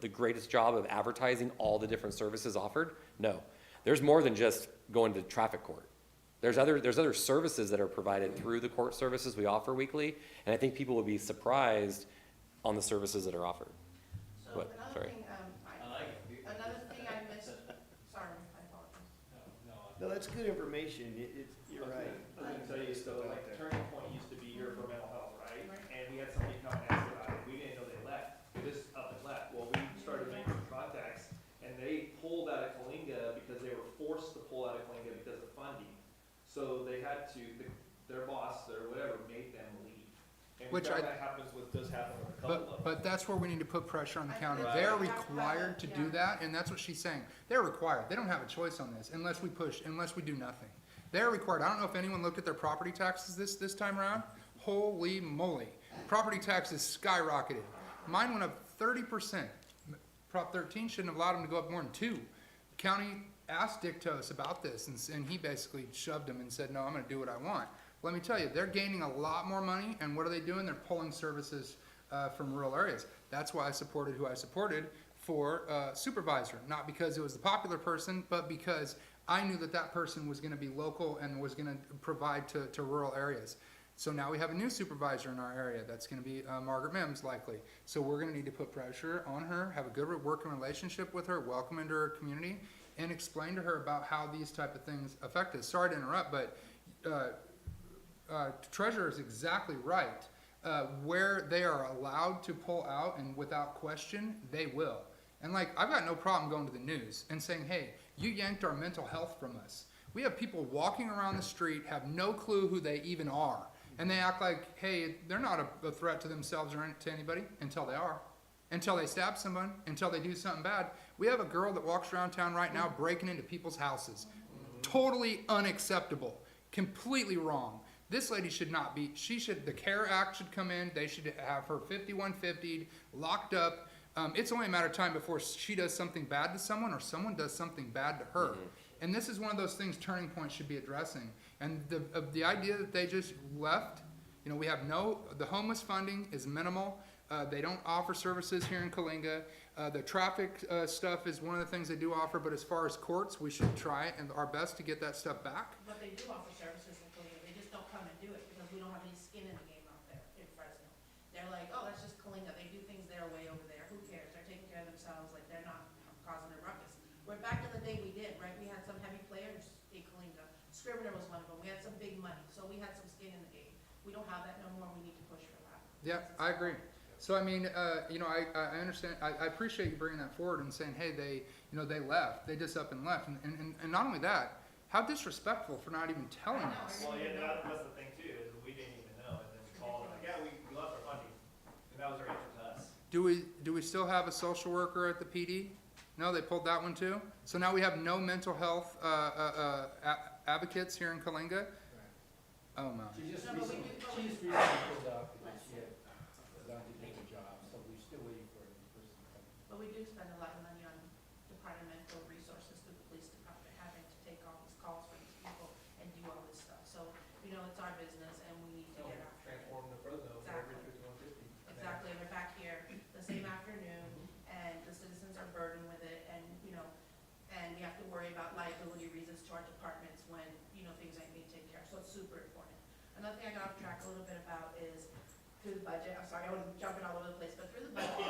the greatest job of advertising all the different services offered? No. There's more than just going to traffic court. There's other services that are provided through the court services we offer weekly, and I think people will be surprised on the services that are offered. So What? another Sorry. thing, I like it. another thing I missed, sorry, I apologize. No, that's good information. You're right. I was gonna tell you, so like Turning Point used to be here for mental health, right? Right. And we had somebody come and ask about it, we didn't know they left, they just up and left. Well, we started making contacts, and they pulled out of Coalinga because they were forced to pull out of Coalinga because of funding. So they had to, their boss or whatever made them leave. And we Which found I- that does happen with a couple of them. But that's where we need to put pressure on the county. Right. They're Right. required to do that, and that's what she's saying. They're required. They don't have a choice on this unless we do nothing. They're required. I don't know if anyone looked at their property taxes this time around. Holy moly. Property taxes skyrocketed. Mine went up 30%. Prop 13 shouldn't have allowed them to go up more than 2. County asked Dictos about this, and he basically shoved him and said, no, I'm gonna do what I want. Let me tell you, they're gaining a lot more money, and what are they doing? They're pulling services from rural areas. That's why I supported who I supported for supervisor, not because it was the popular person, but because I knew that person was gonna be local and was gonna provide to rural areas. So now we have a new supervisor in our area. That's gonna be Margaret Mims likely. So we're gonna need to put pressure on her, have a good working relationship with her, welcome into her community, and explain to her about how these type of things affect us. Sorry to interrupt, but Treasurer is exactly right. Where they are allowed to pull out and without question, they will. And I've got no problem going to the news and saying, hey, you yanked our mental health from us. We have people walking around the street, have no clue who they even are. And they act like, hey, they're not a threat to themselves or to anybody until they are. Until they stab someone, until they do something bad. We have a girl that walks around town right now breaking into people's houses. Totally unacceptable. Completely wrong. This lady should not be, the CARE Act should come in, they should have her 5150'd, locked up. It's only a matter of time before she does something bad to someone or someone does something bad to her. And this is one of those things Turning Point should be addressing. And the idea that they just left, we have the homeless funding is minimal. They don't offer services here in Coalinga. The traffic stuff is one of the things they do offer, but as far as courts, we should try our best to get that stuff back. But they do offer services in Coalinga, they just don't come and do it, because we don't have any skin in the game out there in Fresno. They're like, oh, that's just Coalinga, they do things their way over there, who cares, they're taking care of themselves, like, they're not causing a ruckus. Where back in the day we did, right, we had some heavy players in Coalinga, Scrivener was one of them, we had some big money, so we had some skin in the game. We don't have that no more, we need to push for that. Yeah, I agree. So I mean, I understand. I appreciate you bringing that forward and saying, hey, they left. They just up and left. And not only that, How disrespectful for not even telling I know, us. Well, yeah, that's the thing too, is we didn't even know, and then we called, like, yeah, we lost our funding, and that was their answer to us. Do we still have a social worker at the PD? No, they pulled that one too? So now we have no mental health, advocates here in Kalinga? Oh my. No, but we do, but we, pulled out because she had done a different job, so we're still waiting for this person to come. but we do spend a lot of money on departmental resources through the police department, having to take all these calls from these people and do all this stuff. So, you know, it's our business and we need to get after it. Transform to Fresno, Exactly. every 5150. Exactly, and we're back here the same afternoon, and the citizens are burdened with it, and, you know, and we have to worry about liability reasons to our departments when, you know, things ain't being taken care of, so it's super important. Another thing I got off track a little bit about is through the budget, I'm sorry, I was jumping all over the place, but through the budget,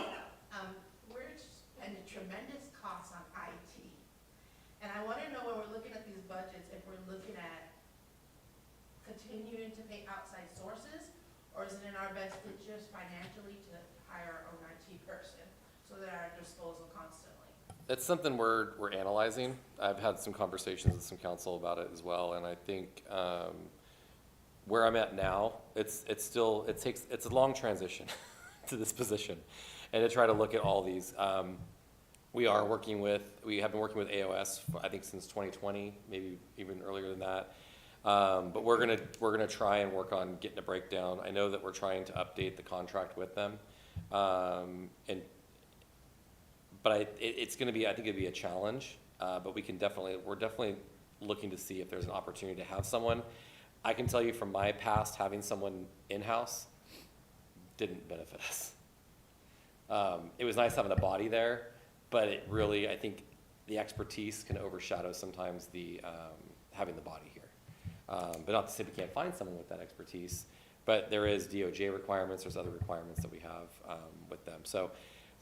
we're spending tremendous costs on IT. And I wanna know when we're looking at these budgets, if we're looking at continuing to pay outside sources, or is it in our best interest financially to hire our own IT person, so that at our disposal constantly? It's something we're analyzing. I've had some conversations with some council about it as well, and I think, where I'm at now, it's a long transition to this position, and to try to look at all these. We have been working with AOS, I think since 2020, maybe even earlier than that. But we're gonna try and work on getting a breakdown. I know that we're trying to update the contract with them, it's gonna be, I think it'd be a challenge, but we're definitely looking to see if there's an opportunity to have someone. I can tell you from my past, having someone in-house didn't benefit us. It was nice having a body there, but it really, I think the expertise can overshadow sometimes the, having the body here. But not to say we can't find someone with that expertise, but there is DOJ requirements, there's other requirements that we have, with them. So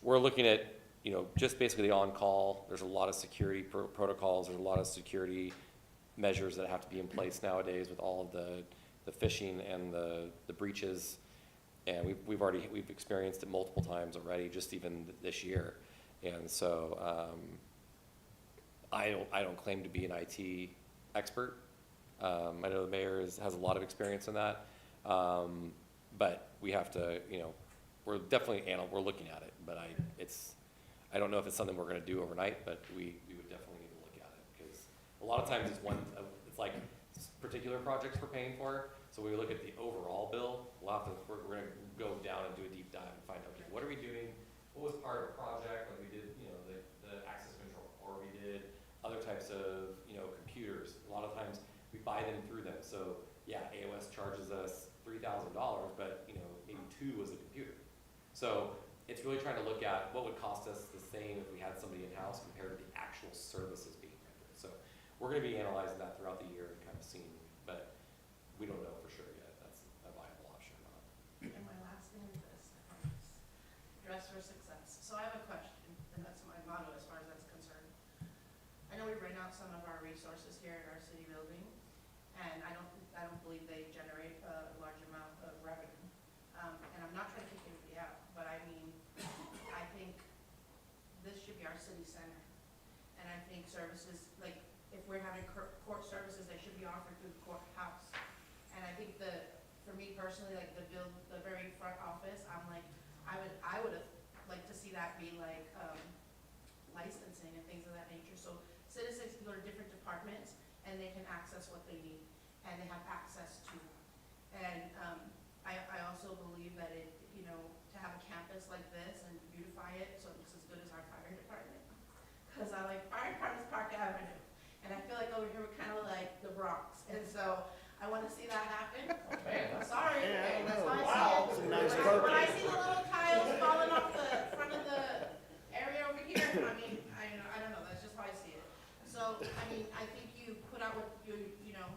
we're looking at, you know, just basically the on-call. There's a lot of security protocols, there's a lot of security measures that have to be in place nowadays with all of the phishing and the breaches. And we've experienced it multiple times already, just even this year. And so, I don't claim to be an IT expert. I know the mayor has a lot of experience in that. But we have to, you know, we're definitely, we're looking at it, but I don't know if it's something we're gonna do overnight, but we would definitely need to look at it, because a lot of times it's like particular projects we're paying for. So we look at the overall bill, we're gonna go down and do a deep dive and find out, okay, what are we doing? What was part of a project, like we did, you know, the access control, or we did other types of, you know, computers. A lot of times we buy them through them. So yeah, AOS charges us $3,000, but you know, maybe 2 was a computer. So it's really trying to look at what would cost us the same if we had somebody in-house compared to the actual services being rendered. So we're gonna be analyzing that throughout the year and kind of seeing, but we don't know for sure yet if that's a viable option or not. And my last thing is this, I promise. Dress for success. So I have a question, and that's my motto as far as that's concerned. I know we rent out some of our resources here in our city building, and I don't believe they generate a large amount of revenue. And I'm not trying to kick anybody out, but I mean, I think this should be our city center. And I think services, like, if we're having court services, they should be offered through the courthouse. And I think for me personally, like the very front office, I'm like, I would have liked to see that be like, licensing and things of that nature. So citizens can go to different departments and they can access what they need, and they have access to them. And, I also believe that you know, to have a campus like this and beautify it so it looks as good as our fire department. Cause I like fire department's Park Avenue, and I feel like over here we're kind of like the Bronx, and so I want to see that happen. I'm sorry, Yeah, I and that's know. why I Wow, see some it. nice When carpet. I see the little tiles falling off the front of the area over here, I mean, I don't know, that's just how I see it. So, I mean, I think you put out what you know,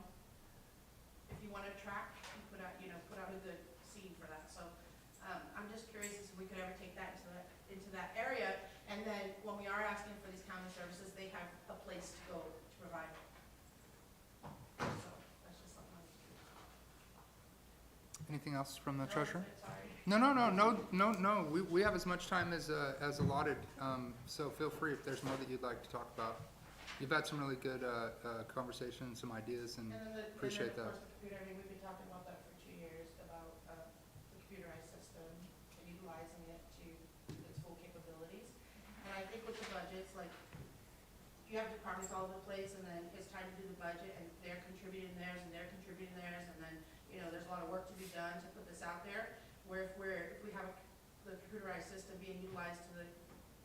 if you want to track, you put out a good scene for that. So, I'm just curious if we could ever take that into that area, and then when we are asking for these county services, they have a place to go to provide it. So, that's just something. Anything else from the No, treasurer? sorry. No. We have as much time as allotted, so feel free if there's more that you'd like to talk about. You've had some really good, conversations, some ideas, and And then appreciate of that. course, the computer, I mean, we've been talking about that for 2 years, about, the computerized system, and utilizing it to its full capabilities. And I think with the budgets, like, you have departments all over the place, and then it's time to do the budget, and they're contributing theirs, and they're contributing theirs, and then, you know, there's a lot of work to be done to put this out there. Where if we have the computerized system being utilized to the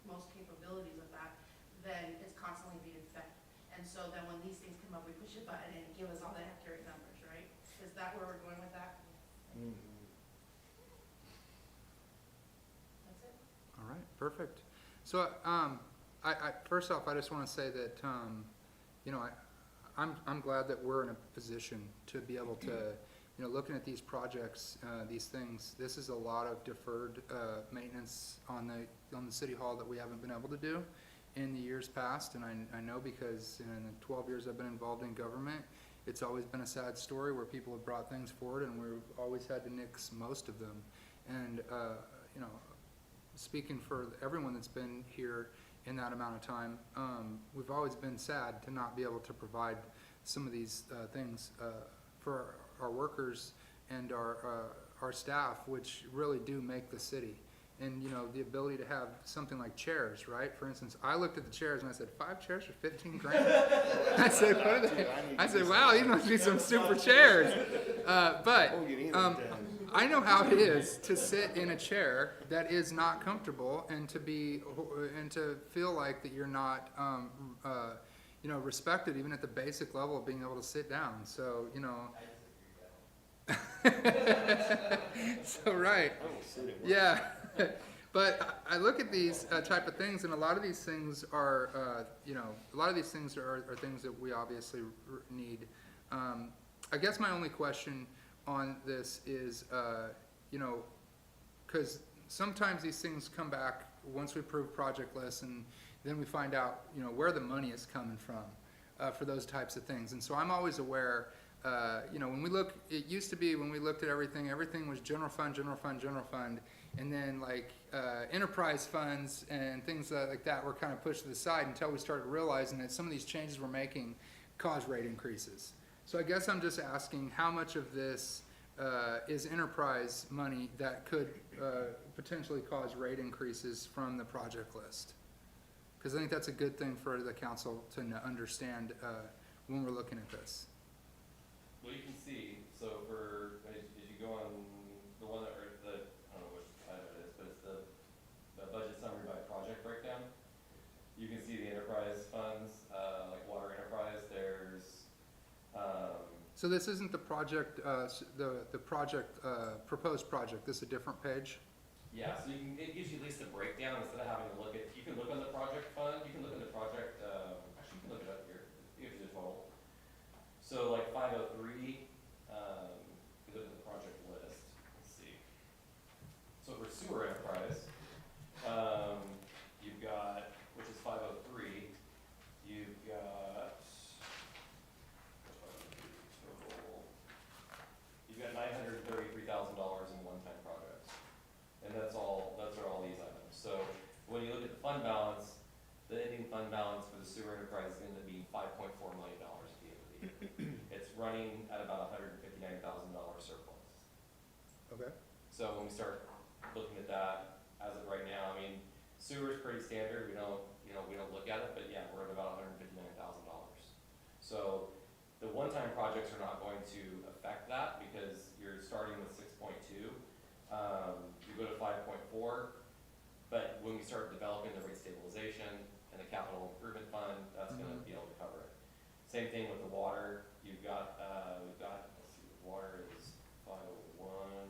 most capabilities of that, then it's constantly being fed. And so then when these things come up, we push a button and give us all the accurate numbers, right? Is that where we're going with that? That's it? All right, perfect. So, first off, I just wanna say that, you know, I'm glad that we're in a position to be able to, you know, looking at these projects, these things, this is a lot of deferred, maintenance on the city hall that we haven't been able to do in the years past, and I know because in the 12 years I've been involved in government, it's always been a sad story where people have brought things forward and we've always had to nix most of them. And, you know, speaking for everyone that's been here in that amount of time, we've always been sad to not be able to provide some of these, things, for our workers and our staff, which really do make the city. And, you know, the ability to have something like chairs, right? For instance, I looked at the chairs and I said, 5 chairs for 15 grand? I said, what are they? I said, wow, these must be some super chairs. But I know how it is to sit in a chair that is not comfortable and to feel like that you're not, you know, respected even at the basic level of being able to sit down. So, you know. So, right. Yeah. But I look at these type of things, and a lot of these things are, you know, a lot of these things are things that we obviously need. I guess my only question on this is, you know, because sometimes these things come back once we approve project lists, and then we find out, you know, where the money is coming from for those types of things. And so I'm always aware, you know, when we look, it used to be when we looked at everything was general fund, general fund, general fund. And then like enterprise funds and things like that were kind of pushed to the side until we started realizing that some of these changes we're making cause rate increases. So I guess I'm just asking how much of this is enterprise money that could potentially cause rate increases from the project list? Because I think that's a good thing for the council to understand when we're looking at this. Well, you can see, so as you go on the one that, or the, I don't know which item it is, but it's the budget summary by project breakdown. You can see the enterprise funds, like water enterprise, there's, So this isn't the project, the project, proposed project, this is a different page? yeah, so it gives you at least a breakdown instead of having to look at, you can look on the project fund, you can look on the project, actually you can look it up here, it gives you the total. So like 503, if you look at the project list, let's see. So for sewer enterprise, you've got, which is 503, you've got, total, you've got $933,000 in one-time projects. And those are all these items. So when you look at the fund balance, the ending fund balance for the sewer enterprise is going to be $5.4 million at the end of the year. It's running at about $159,000 surplus. Okay. So when we start looking at that, as of right now, I mean, sewer is pretty standard. We don't look at it, but yeah, we're at about $159,000. So the one-time projects are not going to affect that because you're starting with 6.2. You go to 5.4, but when we start developing the rate stabilization and the capital improvement fund, that's going to be able to cover it. Same thing with the water. You've got, let's see, the water is 501.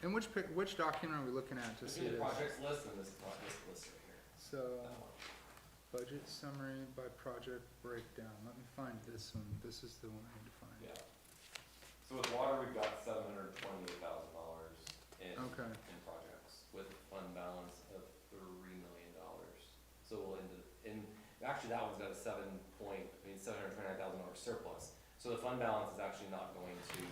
And which document are we looking at to see Between the this? projects list and this list right here. So, That one. budget summary by project breakdown, let me find this one, this is the one I need to find. Yeah. So with water, we've got $728,000 in projects with a fund balance of $3 million. So we'll actually that one's got a $729,000 surplus. So the fund balance is actually not going to.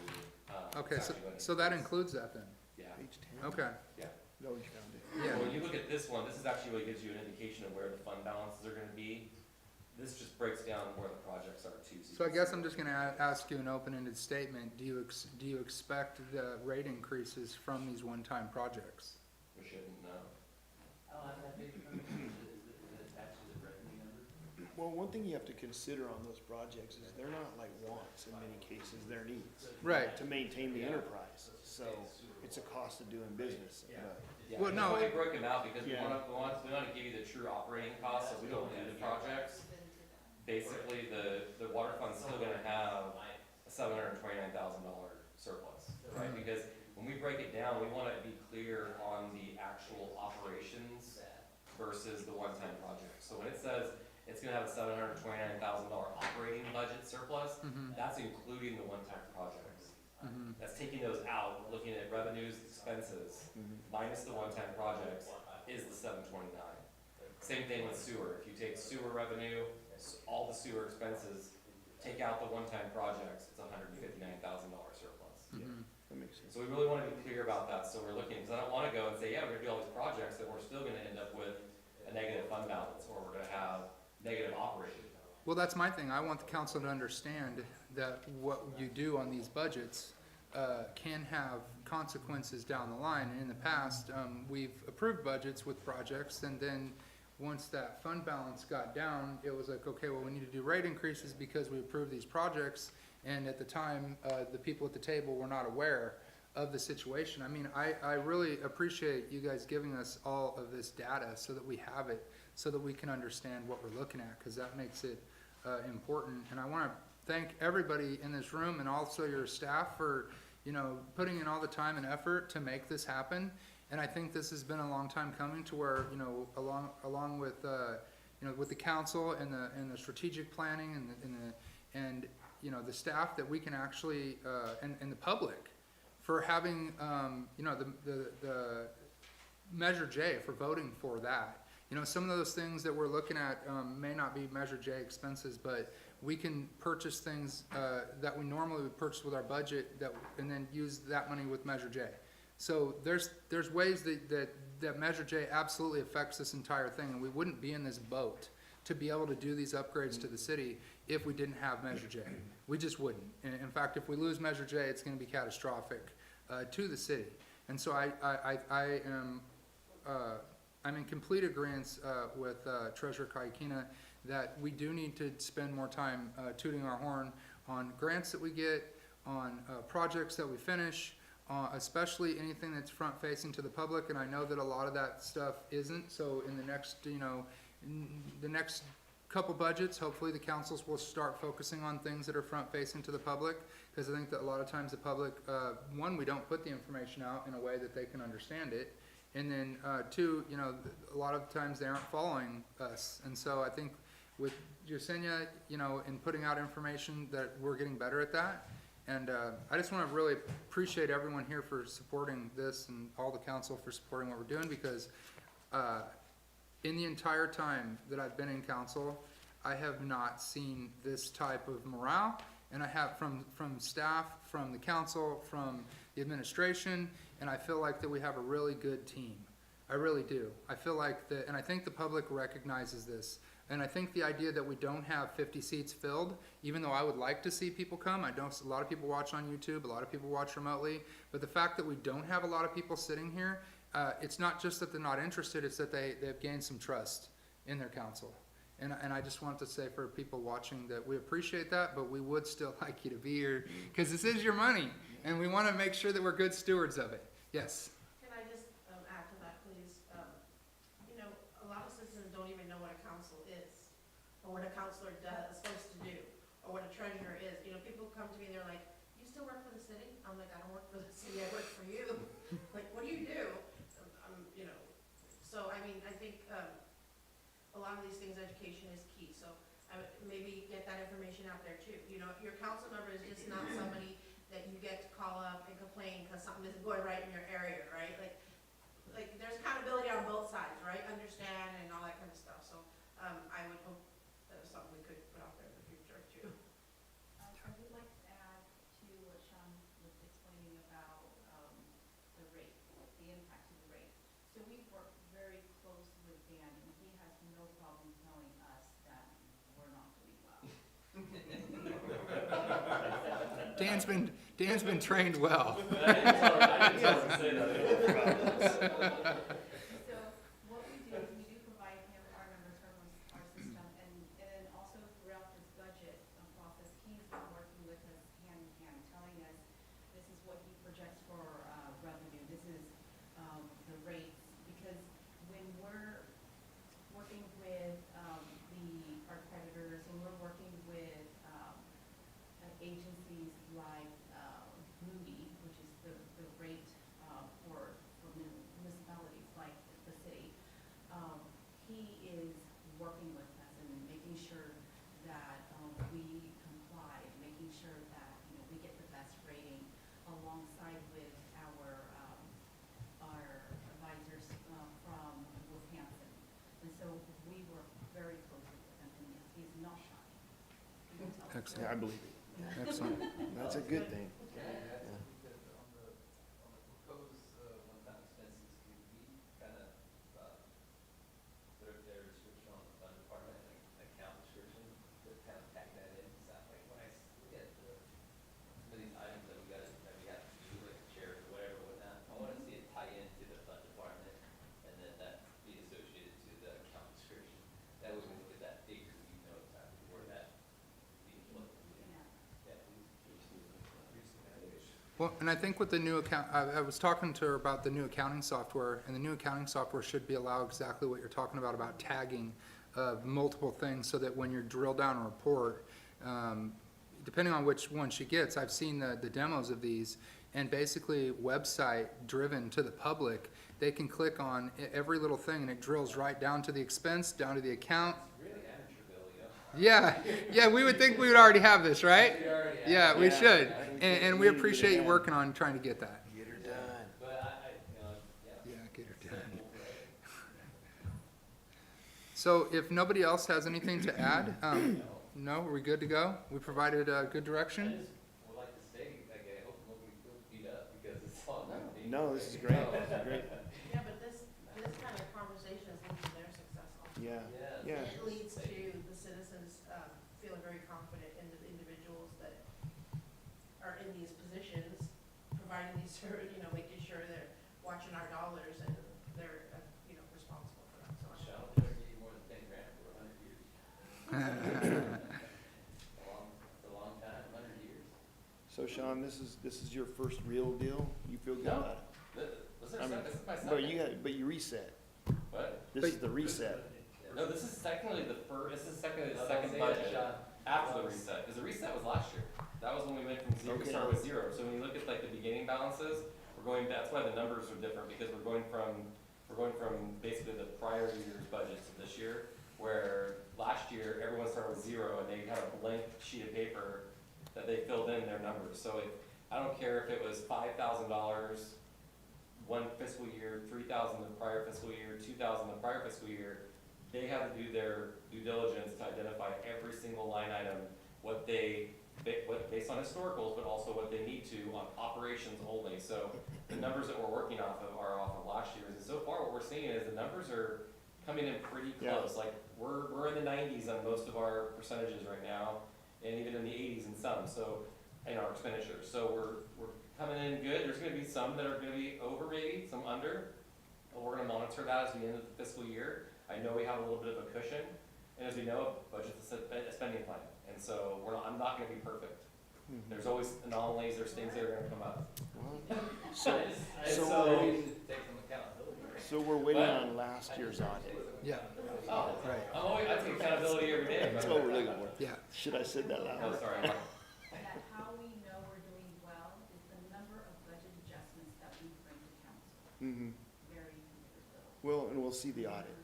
Okay, it's so, actually going to so that increase. includes that then? Yeah. Page 10. Okay, Yeah. No, you found it. yeah, When you look at this one, this is actually what gives you an indication of where the fund balances are going to be. This just breaks down where the projects are too. So I guess I'm just gonna ask you an open-ended statement. Do you expect the rate increases from these one-time projects? We shouldn't know. I don't have that big information, is it attached to the revenue number? Well, one thing you have to consider on those projects is they're not like wants in many cases, they're needs. Right. To maintain the enterprise, so it's a cost of doing business, but. Yeah, Well, that's no, why we it- broke them out, because we Yeah. wanna give you the true operating costs, so we don't do the projects. Basically, the water fund's still gonna have a $729,000 surplus, right? Because when we break it down, we wanna be clear on the actual operations versus the one-time project. So when it says it's gonna have a $729,000 operating budget surplus, that's including the one-time projects. That's taking those out, looking at revenues, expenses, minus the one-time projects, is the 729. Same thing with sewer. If you take sewer revenue, all the sewer expenses, take out the one-time projects, it's $159,000 surplus. That makes sense. So we really wanna be clear about that, so we're looking, because I don't wanna go and say, yeah, we're gonna do all these projects, that we're still gonna end up with a negative fund balance, or we're gonna have negative operating. Well, that's my thing. I want the council to understand that what you do on these budgets can have consequences down the line. And in the past, we've approved budgets with projects, and then once that fund balance got down, it was like, okay, well, we need to do rate increases because we approved these projects. And at the time, the people at the table were not aware of the situation. I mean, I really appreciate you guys giving us all of this data so that we have it, so that we can understand what we're looking at, because that makes it important. And I want to thank everybody in this room and also your staff for, you know, putting in all the time and effort to make this happen. And I think this has been a long time coming to where, you know, along with, you know, with the council and the strategic planning and you know, the staff, that we can actually, and the public, for having, you know, the Measure J, for voting for that. You know, some of those things that we're looking at may not be Measure J expenses, but we can purchase things that we normally would purchase with our budget, and then use that money with Measure J. So there's ways that Measure J absolutely affects this entire thing, and we wouldn't be in this boat to be able to do these upgrades to the city if we didn't have Measure J. We just wouldn't. In fact, if we lose Measure J, it's gonna be catastrophic to the city. And so I'm in complete agreement with Treasurer Kaikina that we do need to spend more time tooting our horn on grants that we get, on projects that we finish, especially anything that's front-facing to the public. And I know that a lot of that stuff isn't. So in the next, you know, the next couple budgets, hopefully the councils will start focusing on things that are front-facing to the public, because I think that a lot of times the public, one, we don't put the information out in a way that they can understand it, and then two, you know, a lot of times they aren't following us. And so I think with Yesenia, you know, in putting out information, that we're getting better at that. And I just want to really appreciate everyone here for supporting this, and all the council for supporting what we're doing, because in the entire time that I've been in council, I have not seen this type of morale, and I have from staff, from the council, from the administration, and I feel like that we have a really good team. I really do. I feel like that, and I think the public recognizes this. And I think the idea that we don't have 50 seats filled, even though I would like to see people come, a lot of people watch on YouTube, a lot of people watch remotely, but the fact that we don't have a lot of people sitting here, it's not just that they're not interested, it's that they've gained some trust in their council. And I just want to say for people watching that we appreciate that, but we would still like you to be here, because this is your money, and we want to make sure that we're good stewards of it. Yes? Can I just add to that, please? You know, a lot of citizens don't even know what a council is, or what a counselor is supposed to do, or what a treasurer is. You know, people come to me and they're like, "You still work for the city?" I'm like, "I don't work for the city, I work for you." Like, what do you do? You know, so I mean, I think a lot of these things, education is key. So maybe get that information out there too. You know, your council member is just not somebody that you get to call up and complain because something isn't going right in your area, right? Like there's accountability on both sides, right? Understand and all that kind of stuff. So I would hope that was something we could put out there in the future too. I would like to add to what Sean was explaining about the rate, the impact of the rate. So we've worked very close with Dan, and he has no problem telling us that we're not Dan's been trained well. I didn't tell her to say that. So what we do is we do provide him our numbers from our system, and then also throughout this budget process, he's been working with us hand in hand, telling us this is what he projects for revenue, this is the rates, because when we're working with our creditors, and we're working with agencies like Moody, which is the rate for municipalities like the city, he is working with us and making sure that we comply, making sure that, you know, we get the best rating alongside with our advisors from Wolf Hanson. And so we work very closely with him, and yes, he's not shy. You can tell. Excellent. Yeah, I believe it. Excellent. That's a good thing. On the proposed one-time expenses, could we kind of put up their restriction on the fund department, like account restriction, to kind of tag that in? Is that like when I look at some of these items that we got to do, like chairs or whatever, whatnot, I want to see it tie into the fund department, and then that be associated to the account restriction. That way when we look at that figure, we know exactly where that being looked. Yeah, please. Well, and I think with the new account, I was talking to her about the new accounting software, and the new accounting software should be allow exactly what you're talking about tagging of multiple things, so that when you drill down a report, depending on which one she gets, I've seen the demos of these, and basically website driven to the public, they can click on every little thing, and it drills right down to the expense, down to the account. Really amateur, Bill, you know? Yeah, we would think we would already have this, right? We already have Yeah, we Yeah. should, Yeah. and we appreciate you working on trying to get that. Get her done. But you know, yeah. Yeah, get her done. So if nobody else has anything to add, no, are we good to go? We provided good I direction? just would like to say, like, I hope nobody feels beat up because it's all. No, this is great. This is great. Yeah, but this kind of conversation is leading to their success also. Yeah, Yeah. yeah. It leads to the citizens feeling very confident in the individuals that are in these positions, providing these, you know, making sure they're watching our dollars and they're, you know, responsible for that. So I Michelle, know. they're getting more than 10 grand for 100 years. It's a long time, 100 years. So Sean, this is your first real deal? You feel good No. about it? Was there I mean, this is my second. But you reset. What? This is the reset. No, this is technically the second budget after the reset, because the reset was last year. That was when we went from zero, we Okay. started with zero. So when you look at like the beginning balances, that's why the numbers are different, because we're going from basically the prior year's budget to this year, where last year, everyone started with zero, and they had a blank sheet of paper that they filled in their numbers. So I don't care if it was $5,000 one fiscal year, 3,000 the prior fiscal year, 2,000 the prior fiscal year, they have to do their due diligence to identify every single line item, what based on historicals, but also what they need to on operations only. So the numbers that we're working off of are off of last year's, and so far what we're seeing is the numbers are coming in pretty Yeah. close. Like we're in the 90s on most of our percentages right now, and even in the 80s in some. So in our expenditures, so we're coming in good. There's going to be some that are going to be over, maybe some under. And we're going to monitor that as we end the fiscal year. I know we have a little bit of a cushion, and as we know, a budget's a spending plan, and so I'm not going to be perfect. Mhm. There's always anomalies. There's things that are going to come up. Well, So, So so, we should take some accountability. so we're waiting on last year's audit. Yeah, Oh, right, I take accountability every day. That's what we're looking for. yeah. Should I say that Oh, loud? sorry. That how we know we're doing well is the number of budget adjustments that we bring to council, Mm-hmm. very little. Well, and we'll see the audit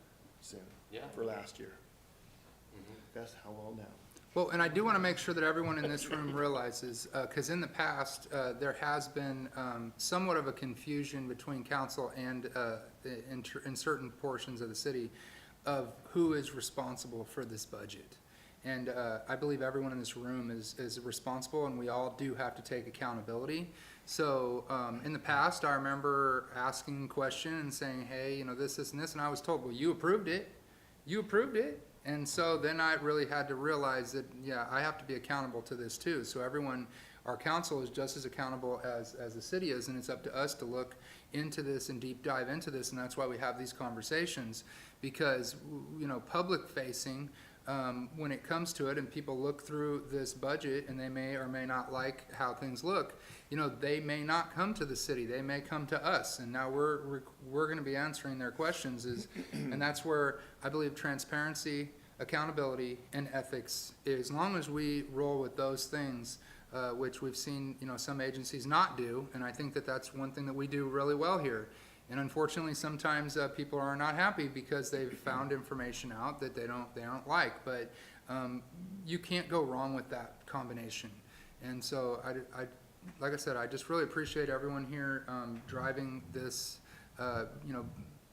soon Yeah. for last year. Mhm. That's how well now. Well, and I do want to make sure that everyone in this room realizes, because in the past, there has been somewhat of a confusion between council and in certain portions of the city of who is responsible for this budget. And I believe everyone in this room is responsible, and we all do have to take accountability. So in the past, I remember asking a question and saying, hey, you know, this, and this, and I was told, well, you approved it. You approved it. And so then I really had to realize that, yeah, I have to be accountable to this too. So everyone, our council is just as accountable as the city is, and it's up to us to look into this and deep dive into this, and that's why we have these conversations, because, you know, public facing, when it comes to it, and people look through this budget and they may or may not like how things look, you know, they may not come to the city, they may come to us, and now we're gonna be answering their questions and that's where I believe transparency, accountability, and ethics, as long as we roll with those things, which we've seen, you know, some agencies not do, and I think that that's one thing that we do really well here. And unfortunately, sometimes people are not happy because they've found information out that they don't like. But you can't go wrong with that combination. And so, like I said, I just really appreciate everyone here driving this, you know,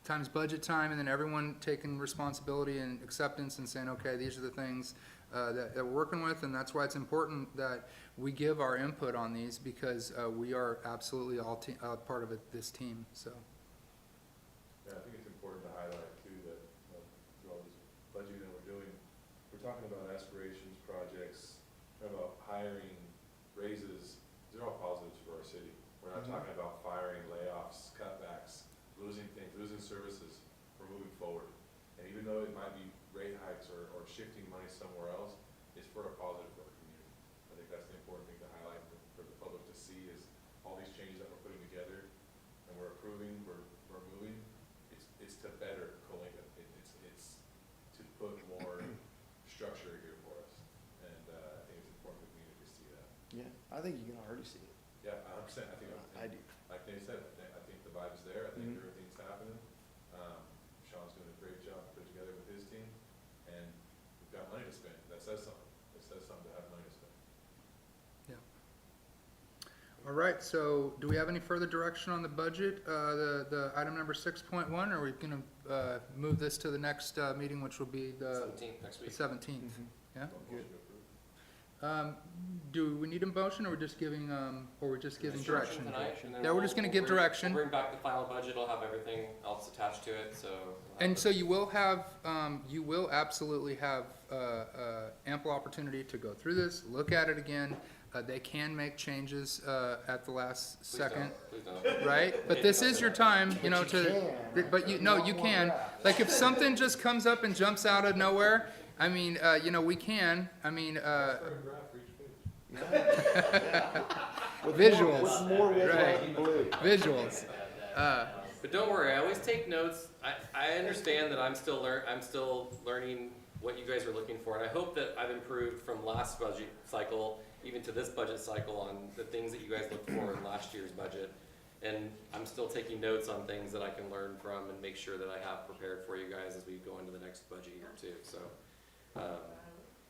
times budget time, and then everyone taking responsibility and acceptance and saying, okay, these are the things that we're working with, and that's why it's important that we give our input on these, because we are absolutely all part of this team. So. Yeah, I think it's important to highlight too that, through all this budgeting that we're doing, we're talking about aspirations, projects, about hiring, raises, these are all positives for our city. We're not talking about firing, layoffs, cutbacks, losing things, losing services. We're moving forward. And even though it might be rate hikes or shifting money somewhere else, it's for a positive for our community. I think that's the important thing to highlight for the public to see, is all these changes that we're putting together and we're approving, we're moving. It's to better Coalinga. It's to put more structure here for us. And I think it's important for the community to see that. Yeah, I think you can already see it. Yeah, 100%. I think, I do. like they said, I think the vibe's there. I think everything's happening. Sean's doing a great job to put together with his team, and we've got money to spend. That says something. It says something to have money to spend. All right, so do we have any further direction on the budget, the item number 6.1, or are we gonna move this to the next meeting, which will be the 17th next week. 17th? Yeah? Motion to approve. Do we need a motion, or we're just giving, direction? Tonight, and then Yeah, we're just gonna give direction. We'll bring back the final budget, it'll have everything else attached to it, so. And so you will have, you will absolutely have ample opportunity to go through this, look at it again. They can make changes at the last Please second. don't, Please don't. Right? But this is your time, you know, but you can. Like, if something just comes up and jumps out of nowhere, I mean, you know, we can, I mean, visuals, With more red, right. white, and blue. Visuals. But don't worry, I always take notes. I understand that I'm still learning what you guys are looking for, and I hope that I've improved from last budget cycle even to this budget cycle on the things that you guys looked for in last year's budget. And I'm still taking notes on things that I can learn from and make sure that I have prepared for you guys as we go into the next budget year too. So,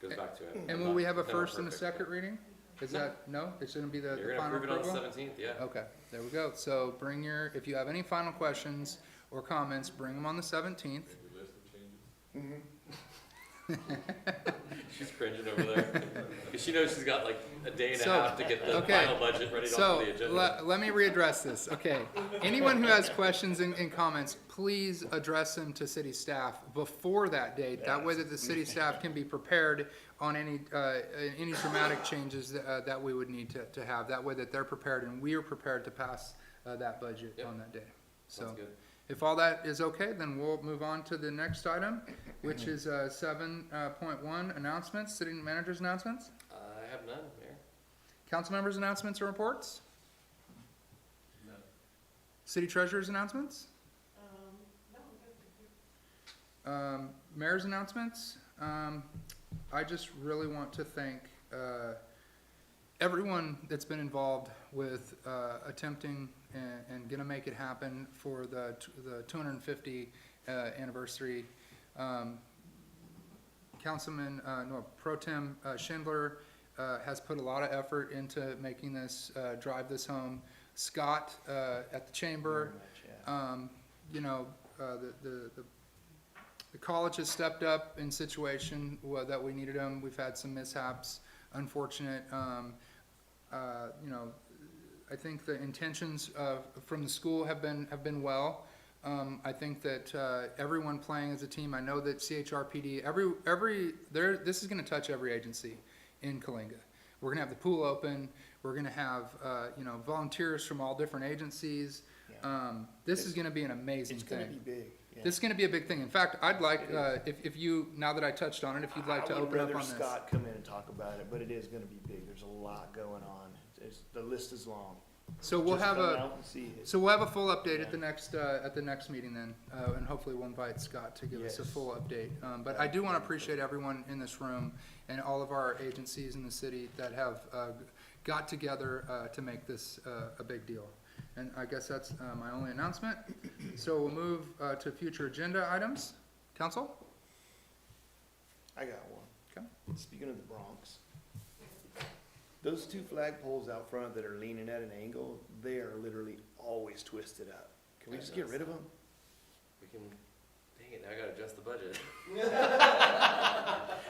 goes back to it. And will we have a They're not first and a perfect. second reading? Is that, no? It's gonna be the You're final gonna approve it approval? on the 17th, yeah. Okay, there we go. So bring your, if you have any final questions or comments, bring them on the 17th. Maybe list of changes. She's cringing over there. Because she knows she's got like a day and a So, half to get the okay. final budget ready off So, the agenda. let me readdress this, okay? Anyone who has questions and comments, please address them to city staff before that date. That way that the city staff can be prepared on any dramatic changes that we would need to have. That way that they're prepared and we are prepared to pass that budget Yep. on that day. So, Sounds good. if all that is okay, then we'll move on to the next item, which is 7.1, announcements, city manager's announcements. I have none, Mayor. Council members' announcements or reports? No. City treasurer's announcements? No, Mayor's announcements? I just really want to thank everyone that's been involved with attempting and gonna make it happen for the 250 anniversary. Councilman, Pro Tem Schindler has put a lot of effort into making this, drive this home. Scott at the chamber, you know, the college has stepped up in situation that we needed them. We've had some mishaps, unfortunate. You know, I think the intentions from the school have been well. I think that everyone playing as a team. I know that CHRPD, this is going to touch every agency in Coalinga. We're going to have the pool open. We're gonna have, you know, volunteers from all different agencies. Yeah. This is gonna be an amazing It's gonna be thing. big, yeah. This is gonna be a big thing. In fact, I'd like, if you, now that I touched on it, if you'd like to open up on I would this. rather Scott come in and talk about it, but it is gonna be big. There's a lot going on. The list is long. So we'll Just have come a, out and see it. so we'll have a full update Yeah. at the next meeting then, and hopefully we'll invite Scott to give us a Yes. full update. But I do wanna appreciate everyone in this room and all of our agencies in the city that have, got together, to make this, a big deal. And I guess that's, my only announcement. So we'll move, to future agenda items. Council? I got one. Okay. Speaking of the Bronx, those two flagpoles out front that are leaning at an angle, they are literally always twisted up. Can we just get rid of them? We can, dang it, now I gotta adjust the budget.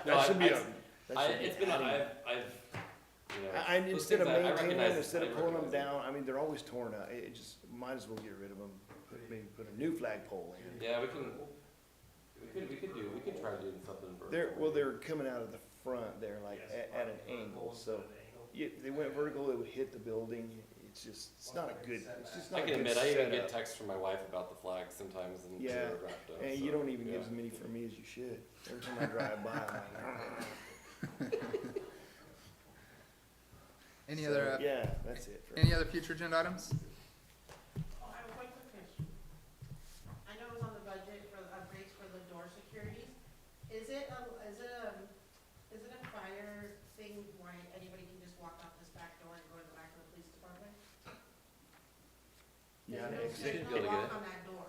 That should be I- a, that should be It's been, adding- I've, you know. I, those instead of things I maintaining them, recognize- instead I of pulling them recognize down, I mean, they're always torn up. It just, might as well get rid of them. Maybe put a new flagpole in. Yeah, we can try doing something. They're coming out of the front there, like at an angle, so. They went vertical, it would hit the building. It's just, it's not a good, it's just I not a can good admit, I even get setup. texts from my wife about the flags sometimes and Yeah, they're wrapped up. And so, you don't even yeah. get as many from me as you should. Every time I drive by, I'm like, Any so, other, yeah, that's it. for- any other future agenda items? Oh, I have one quick question. I know it was on the budget for the upgrades for the door securities. Is it a fire thing where anybody can just walk out this back door and go to the back of the police department? Yeah, There's should no be able to get lock it. on that door.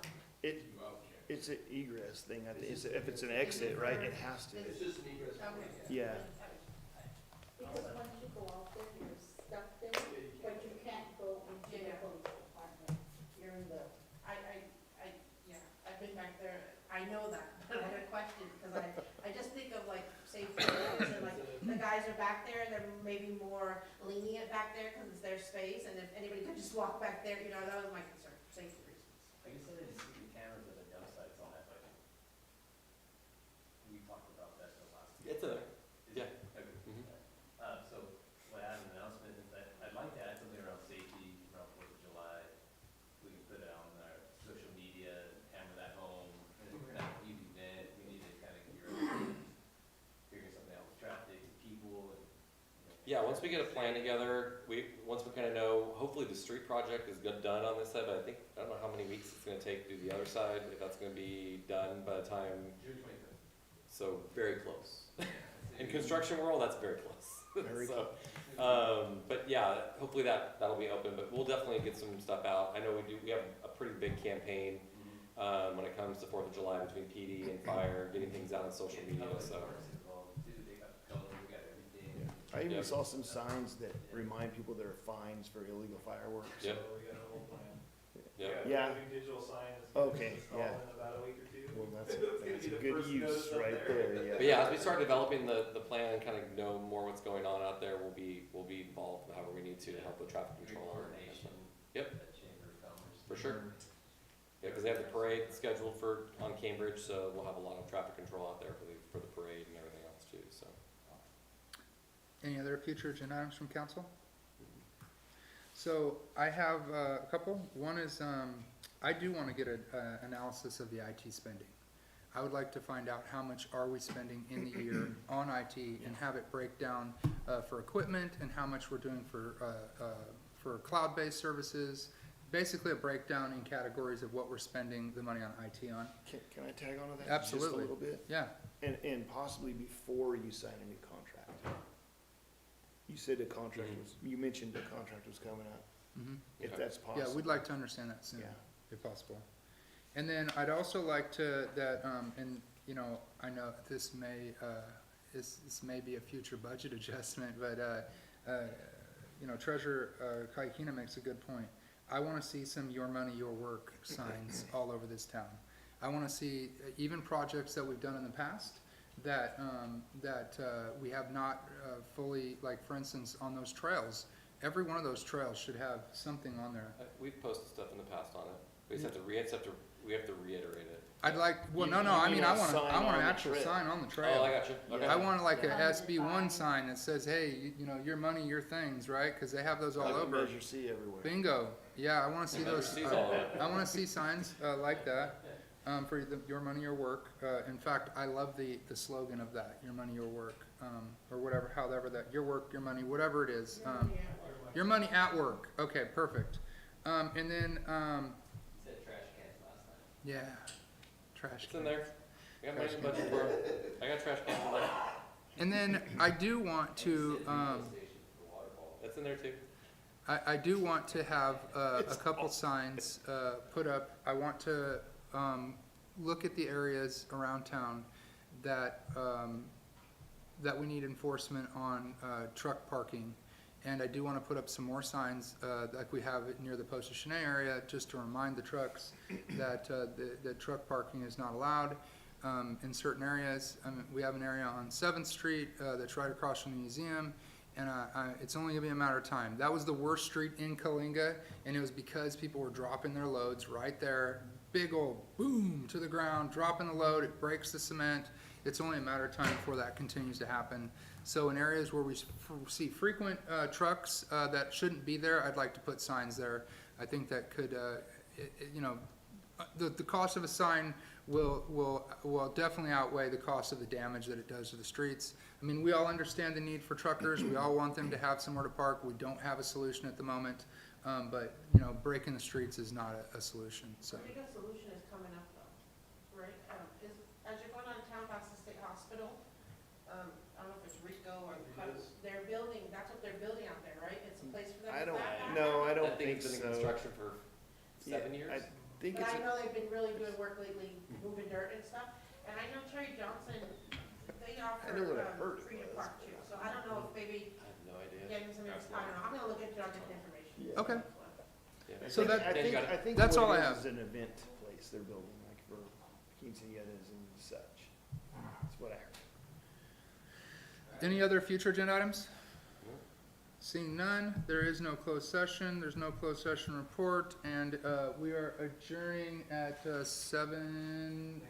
it's an egress thing. I think if it's an exit, right, it has to. It's just an egress. Okay. Yeah. Because once you go out there, you're stuck there, but you can't go into the Yeah. police department. You're in the, Yeah, I've been back there, I know that, but I had a question, because I just think of like safety, and like, the guys are back there, they're maybe more lenient back there, because it's their space, and if anybody could just walk back there, you know, that was my concern, safety reasons. I guess they just see the cameras at the dump sites on that, but we talked about that the last. It's in there. Is Yeah. it? Okay. Mhm. So, what I have an announcement is that I'd like to add something around safety around Fourth of July. We can put it on our social media, hammer that home, and it's kind of a huge event, we need to kind of figure something out with traffic, people, and, you know. Yeah, once we get a plan together, once we kind of know, hopefully the street project is done on this side, but I don't know how many weeks it's gonna take to do the other side, if that's gonna be done by the time, June 25th. so very close. In construction world, that's very close. Very So, but yeah, hopefully that'll be open, but we'll definitely get some stuff out. I know we have a pretty big campaign, when it comes to Fourth of July between PD and fire, getting things out on social media, so. They got colors, we got everything. I even Yeah. saw some signs that remind people there are fines for illegal fireworks. Yep. we got a whole plan. Yeah. Yeah. A new digital sign is Okay, installed yeah. in about a week or two. Well, that's It's gonna a be the good first use notice up right there, yeah. But yeah, as we start developing the plan and kind of know more what's going on out there, we'll be involved however we need to help with traffic Your control. coordination. Yep. At Chamber of Commerce. For sure. Yeah, because they have the parade scheduled on Cambridge, so we'll have a lot of traffic control out there for the parade and everything else too, so. Any other future agenda items from council? So I have a couple. One is, I do want to get an analysis of the IT spending. I would like to find out how much are we spending in the year on IT and have it break down for equipment and how much we're doing for cloud-based services. Basically a breakdown in categories of what we're spending the money on IT on. Can I tag on to that? Absolutely. Just a little bit? Yeah, And possibly before you sign a new contract. You said a contract was, you mentioned the contract was coming up, mhm. if Okay. this possible. Yeah, we'd like to understand that soon, Yeah. if possible. And then I'd also like to, and, you know, I know this may be a future budget adjustment, but, you know, Treasurer Kaikina makes a good point. I wanna see some your money, your work signs all over this town. I wanna see even projects that we've done in the past that we have not fully, like, for instance, on those trails, every one of those trails should have something on there. We've posted stuff in the past on it. We just have to we have to reiterate it. I'd like, well, You- no, you I mean mean, a I want sign an on the actual trail. sign on the Oh, I trail. got you. Okay. I want like a Yeah. SB1 sign that says, hey, you know, your money, your things, right? Cause they have those all Like a over. Measure C everywhere. Bingo. Yeah, I wanna see Measure those. C's all over. I wanna see signs, like that, for your money, your work. In fact, I love the slogan of that, your money, your work, or whatever, however that, your work, your money, whatever it is. Your money at work. Okay, perfect. And then, You said trash cans last night. yeah, trash It's in can. there. We got money in the budget for it. I got trash cans in there. And then I do want to, That's in there too. I do want to have, a couple signs, put up. I want to, look at the areas around town that, that we need enforcement on, truck parking. And I do want to put up some more signs, like we have it near the Post of Cheney area, just to remind the trucks that, the truck parking is not allowed, in certain areas. We have an area on 7th Street, that's right across from the museum, and, it's only gonna be a matter of time. That was the worst street in Coalinga, and it was because people were dropping their loads right there. Big old boom to the ground, dropping the load, it breaks the cement. It's only a matter of time before that continues to happen. So in areas where we see frequent trucks that shouldn't be there, I'd like to put signs there. I think that could, you know, the cost of a sign will definitely outweigh the cost of the damage that it does to the streets. I mean, we all understand the need for truckers. We all want them to have somewhere to park. We don't have a solution at the moment, but you know, breaking the streets is not a solution. So. I think a solution is coming up though, right? As you're going on town past the state hospital, I don't know if it's Rico or they're building, that's what they're building out there, right? It's a place for them I to don't, back out. no, I don't That think thing's been in so. construction for Yeah, 7 years. I think But it's, I know they've been really doing work lately, moving dirt and stuff. And I know Terry Johnson, they offer, know what I heard it free to was, park too. So I don't know if maybe I have no idea. getting some, I don't know, I'm gonna look into it, I'll get the information. Yeah. Okay. Yeah. So that- Dan, you got it? I think That's what all it I have. is an event place they're building, like for quinceañeras and such. That's what I heard. Any other future agenda items? No. Seeing none, there is no closed session, there's no closed session report, and we are adjourning at 7:38.